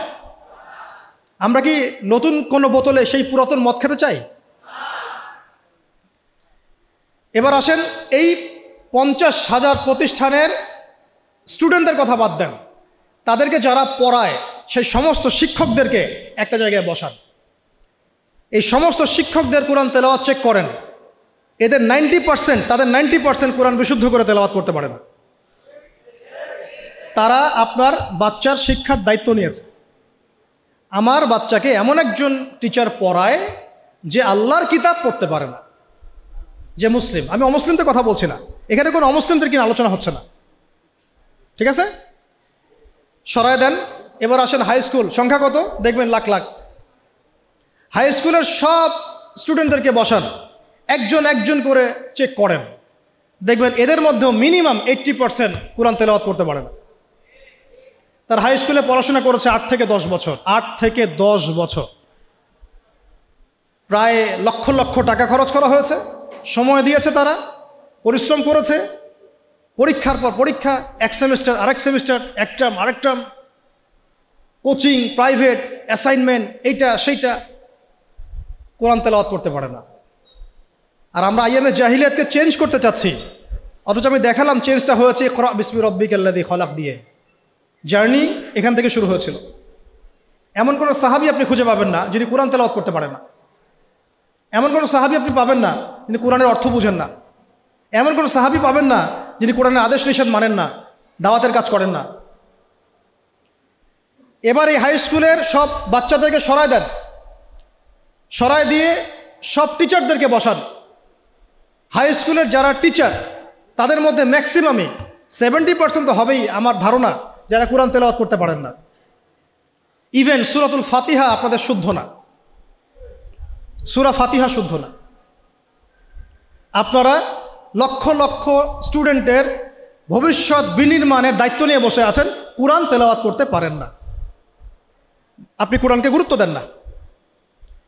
আমরা কি নতুন কোনো বোতলে সেই পুরাতন মদ খেতে চাই? এবার আসেন, এই 50,000 প্রতিষ্ঠানের স্টুডেন্টদের কথা বাদ দেন, তাদেরকে যারা পড়ায় সেই সমস্ত শিক্ষকদেরকে একটা জায়গায় বসান। এই সমস্ত শিক্ষকদের কোরআন তেলাওয়াত চেক করেন, এদের 90% কোরআন বিশুদ্ধ করে তেলাওয়াত করতে পারে না। তারা আপনার বাচ্চার শিক্ষার দায়িত্ব নিয়েছে। আমার বাচ্চাকে এমন একজন টিচার পড়ায় যে আল্লাহর কিতাব পড়তে পারে না, যে মুসলিম। আমি অমুসলিমদের কথা বলছি না, এখানে কোনো অমুসলিমদের কিনা আলোচনা হচ্ছে না, ঠিক আছে? সরায় দেন। এবার আসেন হাই স্কুল, সংখ্যা কত? দেখবেন লাখ লাখ। হাই স্কুলের সব স্টুডেন্টদেরকে বসান, একজন একজন করে চেক করেন, দেখবেন এদের মধ্যেও মিনিমাম 80% কোরআন তেলাওয়াত করতে পারে না। তার হাই স্কুলে পড়াশোনা করেছে 8 থেকে 10 বছর, 8 থেকে 10 বছর, প্রায় লক্ষ লক্ষ টাকা খরচ করা হয়েছে, সময় দিয়েছে, তারা পরিশ্রম করেছে, পরীক্ষার পর পরীক্ষা, এক সেমিস্টার আরেক সেমিস্টার, এক টার্ম আরেক টার্ম, কোচিং, প্রাইভেট, অ্যাসাইনমেন্ট, এইটা সেইটা, কোরআন তেলাওয়াত করতে পারে না। আর আমরা আইএমএ জাহিলিয়াতকে চেঞ্জ করতে চাচ্ছি, অথচ আমি দেখালাম চেঞ্জটা হয়েছে ইকরা বিসমি রাব্বিকাল্লাযী খলাক দিয়ে। জার্নি এখান থেকে শুরু হয়েছিল। এমন কোনো সাহাবী আপনি খুঁজে পাবেন না যিনি কোরআন তেলাওয়াত করতে পারেন না। এমন কোনো সাহাবী আপনি পাবেন না যিনি কোরআনের অর্থ বুঝেন না। এমন কোনো সাহাবী পাবেন না যিনি কোরআনের আদেশ নিষেধ মানেন না, দাওয়াতের কাজ করেন না। এবার এই হাই স্কুলের সব বাচ্চাদেরকে সরায় দেন, সরায় দিয়ে সব টিচারদেরকে বসান। হাই স্কুলের যারা টিচার তাদের মধ্যে ম্যাক্সিমামই 70% তো হবেই আমার ধারণা যারা কোরআন তেলাওয়াত করতে পারেন না। ইভেন সূরাতুল ফাতিহা আপনাদের শুদ্ধ না, সূরা ফাতিহা শুদ্ধ না। আপনারা লক্ষ লক্ষ স্টুডেন্টের ভবিষ্যৎ বিনির্মাণের দায়িত্ব নিয়ে বসে আছেন, কোরআন তেলাওয়াত করতে পারেন না। আপনি কোরআনকে গুরুত্ব দেন না।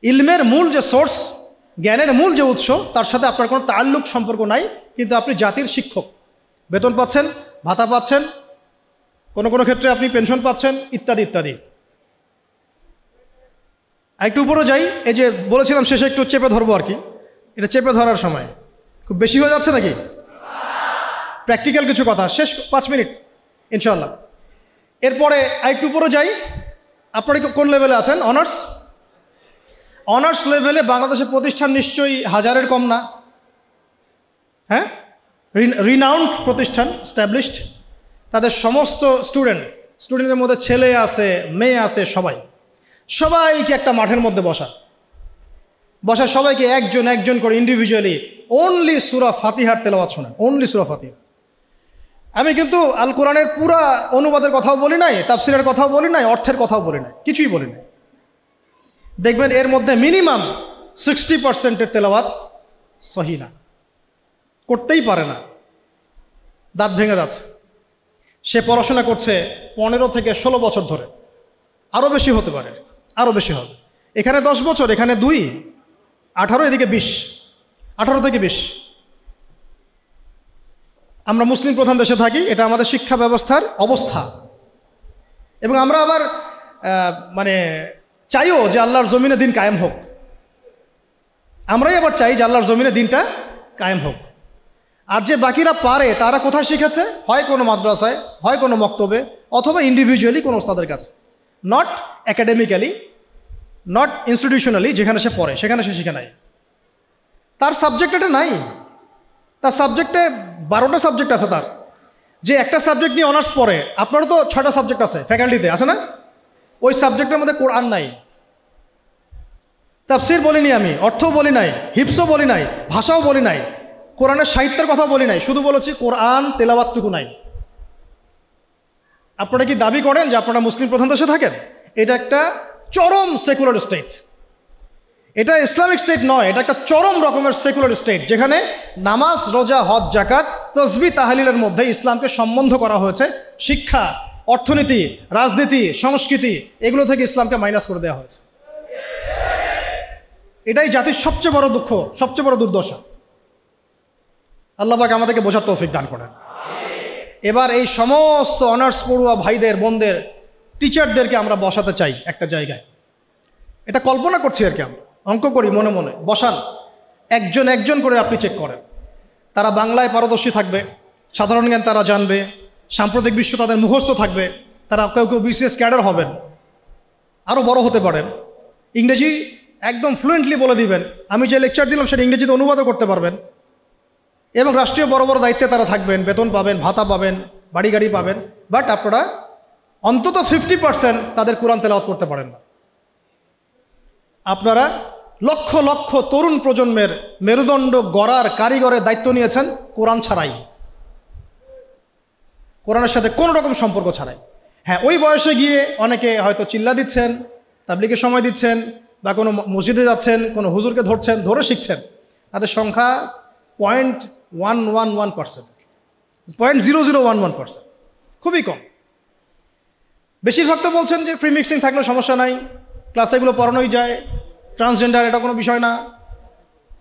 ইলমের মূল যে সোর্স, জ্ঞানের মূল যে উৎস, তার সাথে আপনার কোনো তাল্লুক সম্পর্ক নাই, কিন্তু আপনি জাতির শিক্ষক, বেতন পাচ্ছেন, ভাতা পাচ্ছেন, কোনো কোনো ক্ষেত্রে আপনি পেনশন পাচ্ছেন, ইত্যাদি ইত্যাদি। একটু উপরে যাই, এই যে বলেছিলাম শেষে একটু চেপে ধরবো আর কি, এটা চেপে ধরার সময় খুব বেশি হয়ে যাচ্ছে নাকি? প্র্যাকটিক্যাল কিছু কথা, শেষ 5 মিনিট ইনশাআল্লাহ। এরপরে আরেকটু উপরে যাই, আপনারা কোন লেভেলে আছেন? অনার্স। অনার্স লেভেলে বাংলাদেশের প্রতিষ্ঠান নিশ্চয়ই 1000-এর কম না, হ্যাঁ? রিনাউন্ড প্রতিষ্ঠান, স্ট্যাবলিশড। তাদের সমস্ত স্টুডেন্টের মধ্যে ছেলে আছে, মেয়ে আছে, সবাইকে একটা মাঠের মধ্যে বসা সবাইকে একজন একজন করে ইন্ডিভিজুয়ালি অনলি সূরা ফাতিহার তেলাওয়াত শোনেন, অনলি সূরা ফাতিহা। আমি কিন্তু আল কোরআনের পুরা অনুবাদের কথাও বলি নাই, তাফসিরের কথাও বলি নাই, অর্থের কথাও বলি নাই, কিছুই বলি নাই। দেখবেন এর মধ্যে মিনিমাম 60%-এর তেলাওয়াত সহি না, করতেই পারে না, দাঁত ভেঙে যাচ্ছে। সে পড়াশোনা করছে 15 থেকে 16 বছর ধরে, আরও বেশি হতে পারে, আরও বেশি হবে। এখানে 10 বছর, এখানে 2, 18, এদিকে 20, 18 থেকে 20। আমরা মুসলিম প্রধান দেশে থাকি, এটা আমাদের শিক্ষা ব্যবস্থার অবস্থা। এবং আমরা আবার মানে চাইও যে আল্লাহর জমিনে দিন কায়েম হোক। আমরাই আবার চাই যে আল্লাহর জমিনে দিনটা কায়েম হোক। আর যে বাকিরা পারে তারা কোথায় শিখেছে? হয় কোনো মাদ্রাসায়, হয় কোনো মক্তবে, অথবা ইন্ডিভিজুয়ালি কোনো ওস্তাদের কাছে, নট অ্যাকাডেমিক্যালি, নট ইনস্টিটিউশনালি। যেখানে সে পড়ে সেখানে সে শিখে নাই, তার সাবজেক্ট এটা নাই। তার সাবজেক্টে 12টা সাবজেক্ট আছে তার। যে একটা সাবজেক্ট নিয়ে অনার্স পড়ে, আপনারও তো 6টা সাবজেক্ট আছে ফ্যাকাল্টিতে, আছে না? ওই সাবজেক্টের মধ্যে কোরআন নাই, তাফসির বলিনি আমি, অর্থও বলি নাই, হিফসও বলি নাই, ভাষাও বলি নাই, কোরআনের সাহিত্যের কথা বলি নাই, শুধু বলেছি কোরআন তেলাওয়াতটুকু নাই। আপনারা কি দাবি করেন যে আপনারা মুসলিম প্রধান দেশে থাকেন? এটা একটা চরম সেকুলার স্টেট, এটা ইসলামিক স্টেট নয়, এটা একটা চরম রকমের সেকুলার স্টেট, যেখানে নামাজ, রোজা, হজ, জাকাত, তসবিহ, তাহলিলের মধ্যে ইসলামকে সম্বন্ধ করা হয়েছে। শিক্ষা, অর্থনীতি, রাজনীতি, সংস্কৃতি, এগুলো থেকে ইসলামকে মাইনাস করে দেওয়া হয়েছে। এটাই জাতির সবচেয়ে বড় দুঃখ, সবচেয়ে বড় দুর্দশা। আল্লাহ পাক আমাদেরকে বোঝার তৌফিক দান করেন। এবার এই সমস্ত অনার্স পড়ুয়া ভাইদের, বোনদের, টিচারদেরকে আমরা বসাতে চাই একটা জায়গায়। এটা কল্পনা করছি আর কি, আমরা অঙ্ক করি মনে মনে। বসান, একজন একজন করে আপনি চেক করেন। তারা বাংলায় পারদর্শী থাকবে, সাধারণ জ্ঞান তারা জানবে, সাম্প্রতিক বিশ্ব তাদের মুখস্থ থাকবে, তারা কেউ কেউ বিসিএস ক্যাডার হবেন, আরও বড় হতে পারেন, ইংরেজি একদম ফ্লুয়েন্টলি বলে দিবেন, আমি যে লেকচার দিলাম সেটা ইংরেজিতে অনুবাদও করতে পারবেন, এবং রাষ্ট্রীয় বড় বড় দায়িত্বে তারা থাকবেন, বেতন পাবেন, ভাতা পাবেন, বাড়ি গাড়ি পাবেন। বাট আপনারা অন্তত 50% তাদের কোরআন তেলাওয়াত করতে পারেন না। আপনারা লক্ষ লক্ষ তরুণ প্রজন্মের মেরুদণ্ড গড়ার কারিগরের দায়িত্ব নিয়েছেন কোরআন ছাড়াই, কোরআনের সাথে কোনো রকম সম্পর্ক ছাড়াই। হ্যাঁ, ওই বয়সে গিয়ে অনেকে হয়তো চিল্লা দিচ্ছেন, তাবলীগে সময় দিচ্ছেন, বা কোনো মসজিদে যাচ্ছেন, কোনো হুজুরকে ধরছেন, ধরে শিখছেন। তাদের সংখ্যা 0.111%, 0.0011%, খুবই কম। বেশিরভাগ তো বলছেন যে ফ্রি মিক্সিং থাকলে সমস্যা নাই, ক্লাসে এগুলো পড়ানোই যায়, ট্রান্সজেন্ডার এটা কোনো বিষয় না,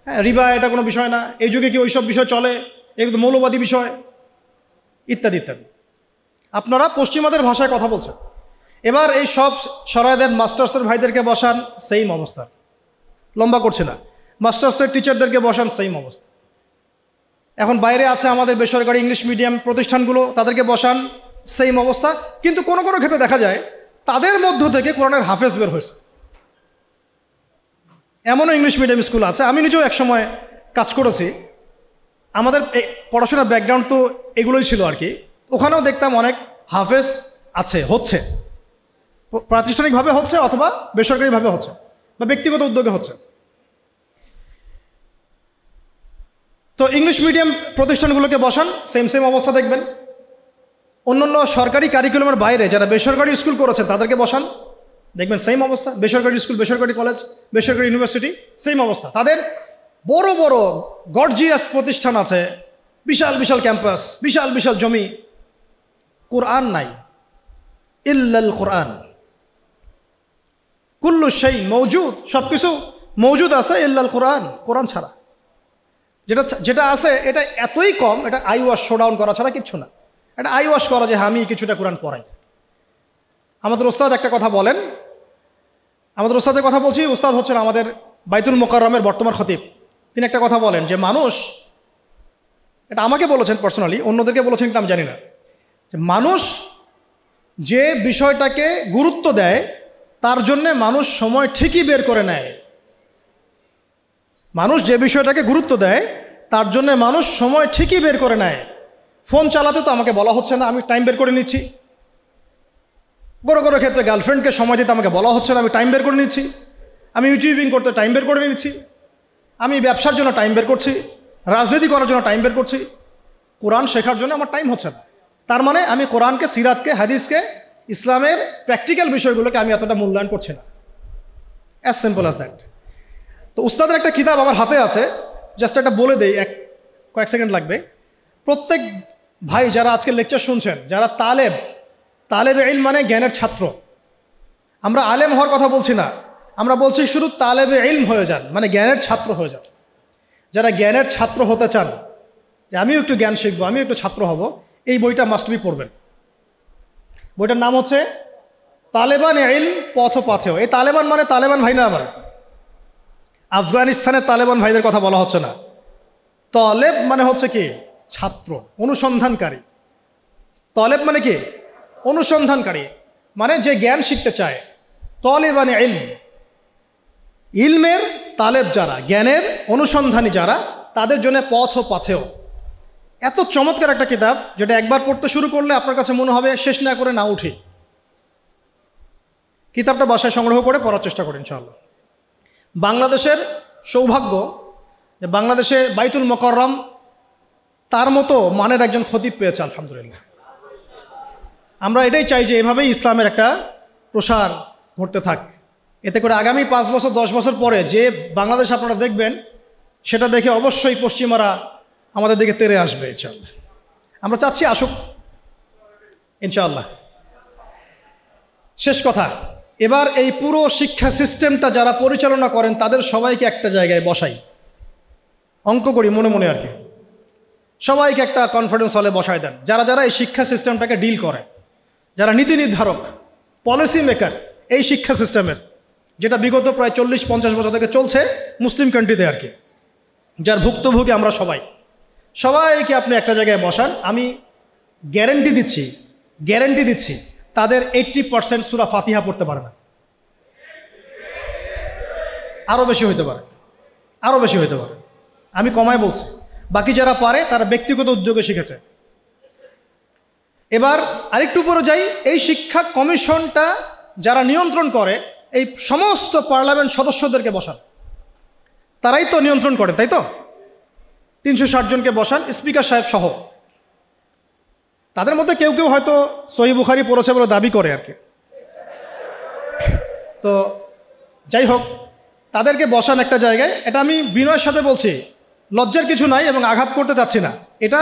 হ্যাঁ, রিবা এটা কোনো বিষয় না, এই যুগে কি ওইসব বিষয় চলে, এগুলো মৌলবাদী বিষয়, ইত্যাদি ইত্যাদি। আপনারা পশ্চিমাদের ভাষায় কথা বলছেন। এবার এই সব সরাইদের মাস্টার্সের ভাইদেরকে বসান, সেম অবস্থা, লম্বা করছে না। মাস্টার্সের টিচারদেরকে বসান, সেম অবস্থা। এখন বাইরে আছে আমাদের বেসরকারি ইংলিশ মিডিয়াম প্রতিষ্ঠানগুলো, তাদেরকে বসান, সেম অবস্থা। কিন্তু কোনো কোনো ক্ষেত্রে দেখা যায় তাদের মধ্য থেকে কোরআনের হাফেজ বের হয়েছে। এমনও ইংলিশ মিডিয়াম স্কুল আছে, আমি নিজেও একসময় কাজ করেছি। আমাদের পড়াশোনার ব্যাকগ্রাউন্ড তো এগুলোই ছিল আর কি। ওখানেও দেখতাম অনেক হাফেজ আছে, হচ্ছে, প্রাতিষ্ঠানিকভাবে হচ্ছে অথবা বেসরকারিভাবে হচ্ছে বা ব্যক্তিগত উদ্যোগে হচ্ছে। তো ইংলিশ মিডিয়াম প্রতিষ্ঠানগুলোকে বসান, সেম অবস্থা দেখবেন। অন্যান্য সরকারি কারিকুলামের বাইরে যারা বেসরকারি স্কুল করেছেন তাদেরকে বসান, দেখবেন সেম অবস্থা। বেসরকারি স্কুল, বেসরকারি কলেজ, বেসরকারি ইউনিভার্সিটি, সেম অবস্থা। তাদের বড় বড় গর্জিয়াস প্রতিষ্ঠান আছে, বিশাল বিশাল ক্যাম্পাস, বিশাল বিশাল জমি, কোরআন নাই। ইল্লাল কোরআন, কুল্লু শাই মওজুদ, সব কিছু মওজুদ আছে ইল্লাল কোরআন, কোরআন ছাড়া। যেটা আছে এটা এতই কম, এটা আই ওয়াশ শোডাউন করা ছাড়া কিচ্ছু না। এটা আই ওয়াশ করা যে আমি কিছুটা কোরআন পড়াই। আমাদের ওস্তাদ একটা কথা বলেন, আমাদের ওস্তাদের কথা বলছি, ওস্তাদ হচ্ছেন আমাদের বাইতুল মোকাররমের বর্তমান খতিব। তিনি একটা কথা বলেন যে মানুষ, এটা আমাকে বলেছেন পার্সোনালি, অন্যদেরকে বলেছেন কিনা আমি জানি না, যে মানুষ যে বিষয়টাকে গুরুত্ব দেয় তার জন্যে মানুষ সময় ঠিকই বের করে নেয়। মানুষ যে বিষয়টাকে গুরুত্ব দেয় তার জন্যে মানুষ সময় ঠিকই বের করে নেয়। ফোন চালাতে তো আমাকে বলা হচ্ছে না, আমি টাইম বের করে নিচ্ছি। বড় বড় ক্ষেত্রে গার্লফ্রেন্ডকে সময় দিতে আমাকে বলা হচ্ছে না, আমি টাইম বের করে নিচ্ছি। আমি ইউটিউবিং করতে টাইম বের করে নিচ্ছি। আমি ব্যবসার জন্য টাইম বের করছি, রাজনীতি করার জন্য টাইম বের করছি। কোরআন শেখার জন্য আমার টাইম হচ্ছে না। তার মানে আমি কোরআনকে, সিরাতকে, হাদিসকে, ইসলামের প্র্যাকটিক্যাল বিষয়গুলোকে আমি এতটা মূল্যায়ন করছি না। As simple as that. তো উস্তাদের একটা কিতাব আমার হাতে আছে, জাস্ট একটা বলে দেই, কয়েক সেকেন্ড লাগবে। প্রত্যেক ভাই যারা আজকে লেকচার শুনছেন, যারা তালেব ইলম মানে জ্ঞানের ছাত্র, আমরা আলেম হওয়ার কথা বলছি না, আমরা বলছি শুধু তালেবে ইলম হয়ে যান, মানে জ্ঞানের ছাত্র হয়ে যান। যারা জ্ঞানের ছাত্র হতে চান, যে আমিও একটু জ্ঞান শিখবো, আমিও একটু ছাত্র হব, এই বইটা মাস্ট বি পড়বেন। বইটার নাম হচ্ছে তালেবান ইলম পথ পাথেয়। এই তালেবান মানে তালেবান ভাই না, আমার আফগানিস্তানের তালেবান ভাইদের কথা বলা হচ্ছে না। তলেব মানে হচ্ছে কি? ছাত্র, অনুসন্ধানকারী। তলেব মানে কি? অনুসন্ধানকারী, মানে যে জ্ঞান শিখতে চায়। তলেবান ইলম, ইলমের তালেব যারা, জ্ঞানের অনুসন্ধানী যারা, তাদের জন্য পথ ও পাথেয়। এত চমৎকার একটা কিতাব, যেটা একবার পড়তে শুরু করলে আপনার কাছে মনে হবে শেষ না করে না উঠি। কিতাবটা বাসায় সংগ্রহ করে পড়ার চেষ্টা করেন ইনশাআল্লাহ। বাংলাদেশের সৌভাগ্য যে বাংলাদেশে বাইতুল মোকাররম তার মতো মানের একজন খতিব পেয়েছে, আলহামদুলিল্লাহ। আমরা এটাই চাই যে এভাবেই ইসলামের একটা প্রসার ঘটতে থাক। এতে করে আগামী 5 বছর 10 বছর পরে যে বাংলাদেশ আপনারা দেখবেন, সেটা দেখে অবশ্যই পশ্চিমারা আমাদের দিকে তেড়ে আসবে ইনশাআল্লাহ। আমরা চাচ্ছি আসুক ইনশাআল্লাহ। শেষ কথা, এবার এই পুরো শিক্ষা সিস্টেমটা যারা পরিচালনা করেন তাদের সবাইকে একটা জায়গায় বসাই, অঙ্ক করি মনে মনে আর কি, সবাইকে একটা কনফারেন্স হলে বসায় দেন। যারা যারা এই শিক্ষা সিস্টেমটাকে ডিল করে, যারা নীতি নির্ধারক, পলিসি মেকার এই শিক্ষা সিস্টেমের, যেটা বিগত প্রায় 40-50 বছর থেকে চলছে মুসলিম কান্ট্রিতে আর কি, যার ভুক্তভোগী আমরা সবাইকে আপনি একটা জায়গায় বসান। আমি গ্যারেন্টি দিচ্ছি তাদের 80% সূরা ফাতিহা পড়তে পারে না। আরও বেশি হইতে পারে। আমি কমায় বলছি। বাকি যারা পারে তারা ব্যক্তিগত উদ্যোগে শিখেছে। এবার আরেকটু উপরে যাই, এই শিক্ষা কমিশনটা যারা নিয়ন্ত্রণ করে, এই সমস্ত পার্লামেন্ট সদস্যদেরকে বসান। তারাই তো নিয়ন্ত্রণ করে, তাই তো? 360 জনকে বসান, স্পিকার সাহেব সহ। তাদের মধ্যে কেউ কেউ হয়তো সহিহ বুখারী পড়েছে বলে দাবি করে আর কি। তো যাই হোক, তাদেরকে বসান একটা জায়গায়। এটা আমি বিনয়ের সাথে বলছি, লজ্জার কিছু নাই এবং আঘাত করতে চাচ্ছি না। এটা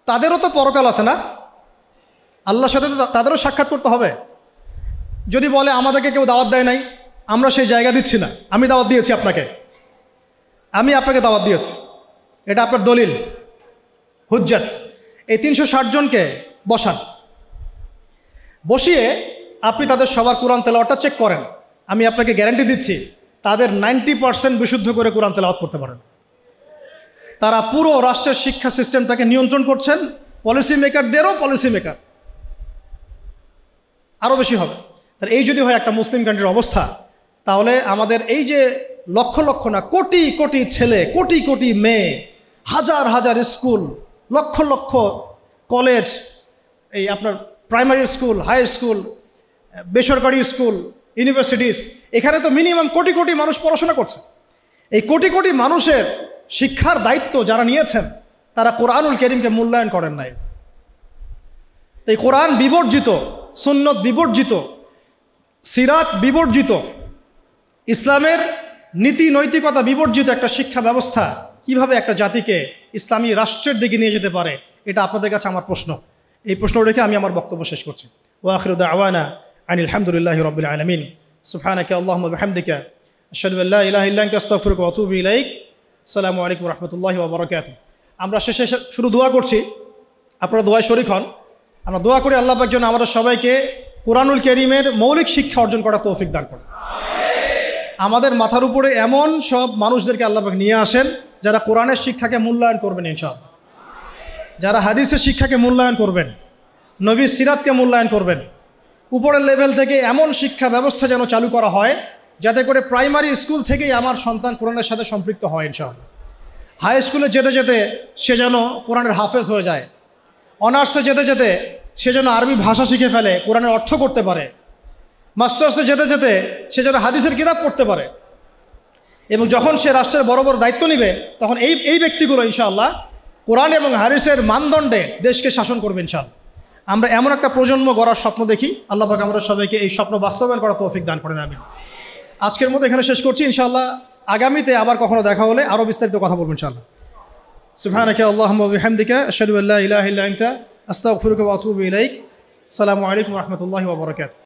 তাদেরও তো পরকাল আছে না, আল্লাহর সাথে তো তাদেরও সাক্ষাৎ করতে হবে। যদি বলে আমাদেরকে কেউ দাওয়াত দেয় নাই, আমরা সেই জায়গা দিচ্ছি না, আমি দাওয়াত দিয়েছি আপনাকে, আমি আপনাকে দাওয়াত দিয়েছি, এটা আপনার দলিল, হুজ্জাত। এই 360 জনকে বসান, বসিয়ে আপনি তাদের সবার কোরআন তেলাওয়াতটা চেক করেন। আমি আপনাকে গ্যারান্টি দিচ্ছি তাদের 90% বিশুদ্ধ করে কোরআন তেলাওয়াত করতে পারেন। তারা পুরো রাষ্ট্রের শিক্ষা সিস্টেমটাকে নিয়ন্ত্রণ করছেন, পলিসি মেকারদেরও পলিসি মেকার। আরও বেশি হবে। তার এই যদি হয় একটা মুসলিম কান্ট্রির অবস্থা, তাহলে আমাদের এই যে লক্ষ লক্ষ না কোটি কোটি ছেলে, কোটি কোটি মেয়ে, হাজার হাজার স্কুল, লক্ষ লক্ষ কলেজ, এই আপনার প্রাইমারি স্কুল, হাই স্কুল, বেসরকারি স্কুল, ইউনিভার্সিটিস, এখানে তো মিনিমাম কোটি কোটি মানুষ পড়াশোনা করছে। এই কোটি কোটি মানুষের শিক্ষার দায়িত্ব যারা নিয়েছেন, তারা কোরআনুল কারীমকে মূল্যায়ন করেন নাই। এই কোরআন বিবর্জিত, সুন্নত বিবর্জিত, সিরাত বিবর্জিত, ইসলামের নীতি নৈতিকতা বিবর্জিত একটা শিক্ষা ব্যবস্থা কিভাবে একটা জাতিকে ইসলামী রাষ্ট্রের দিকে নিয়ে যেতে পারে, এটা আপনাদের কাছে আমার প্রশ্ন। এই প্রশ্ন রেখে আমি আমার বক্তব্য শেষ করছি। ওয়া আখিরু দাওয়ানা আনিল হামদুলিল্লাহি রাব্বিল আলামিন। সুবহানাকা আল্লাহুম্মা ওয়া বিহামদিকা আশহাদু আল্লা ইলাহা ইল্লা আনতা আস্তাগফিরুকা ওয়া আতুবু ইলাইক। আসসালামু আলাইকুম ওয়া রাহমাতুল্লাহি ওয়া বারাকাতুহু। আমরা শেষে শুধু দোয়া করছি, আপনারা দোয়ায় শরীক হন। আমরা দোয়া করি আল্লাহ পাক যেন আমাদের সবাইকে কোরআনুল কারীমের মৌলিক শিক্ষা অর্জন করার তৌফিক দান করেন। আমাদের মাথার উপরে এমন সব মানুষদেরকে আল্লাহ পাক নিয়ে আসেন যারা কোরআনের শিক্ষাকে মূল্যায়ন করবেন ইনশাআল্লাহ, যারা হাদিসের শিক্ষাকে মূল্যায়ন করবেন, নবীর সিরাতকে মূল্যায়ন করবেন। উপরের লেভেল থেকে এমন শিক্ষা ব্যবস্থা যেন চালু করা হয় যাতে করে প্রাইমারি স্কুল থেকেই আমার সন্তান কোরআনের সাথে সম্পৃক্ত হয় ইনশাআল্লাহ। হাই স্কুলে যেতে যেতে সে যেন কোরআনের হাফেজ হয়ে যায়, অনার্সে যেতে যেতে সে যেন আরবি ভাষা শিখে ফেলে, কোরআনের অর্থ করতে পারে, মাস্টার্সে যেতে যেতে সে যেন হাদিসের কিতাব পড়তে পারে। এবং যখন সে রাষ্ট্রের বড় বড় দায়িত্ব নেবে তখন এই ব্যক্তিগুলো ইনশাআল্লাহ কোরআন এবং হাদিসের মানদণ্ডে দেশকে শাসন করবে ইনশাআল্লাহ। আমরা এমন একটা প্রজন্ম গড়ার স্বপ্ন দেখি। আল্লাহ পাক আমরা সবাইকে এই স্বপ্ন বাস্তবায়ন করার তৌফিক দান করেন, আমিন। আজকের মতো এখানে শেষ করছি। ইনশাআল্লাহ আগামীতে আবার কখনো দেখা হলে আরও বিস্তারিত কথা বলবো ইনশাআল্লাহ। সুবহানাকা আল্লাহুম্মা ওয়া বিহামদিকা আশহাদু আল্লা ইলাহা ইল্লা আনতা আস্তাগফিরুকা ওয়া আতুবু ইলাইক। আসসালামু আলাইকুম ওয়া রাহমাতুল্লাহি ওয়া বারাকাতুহু।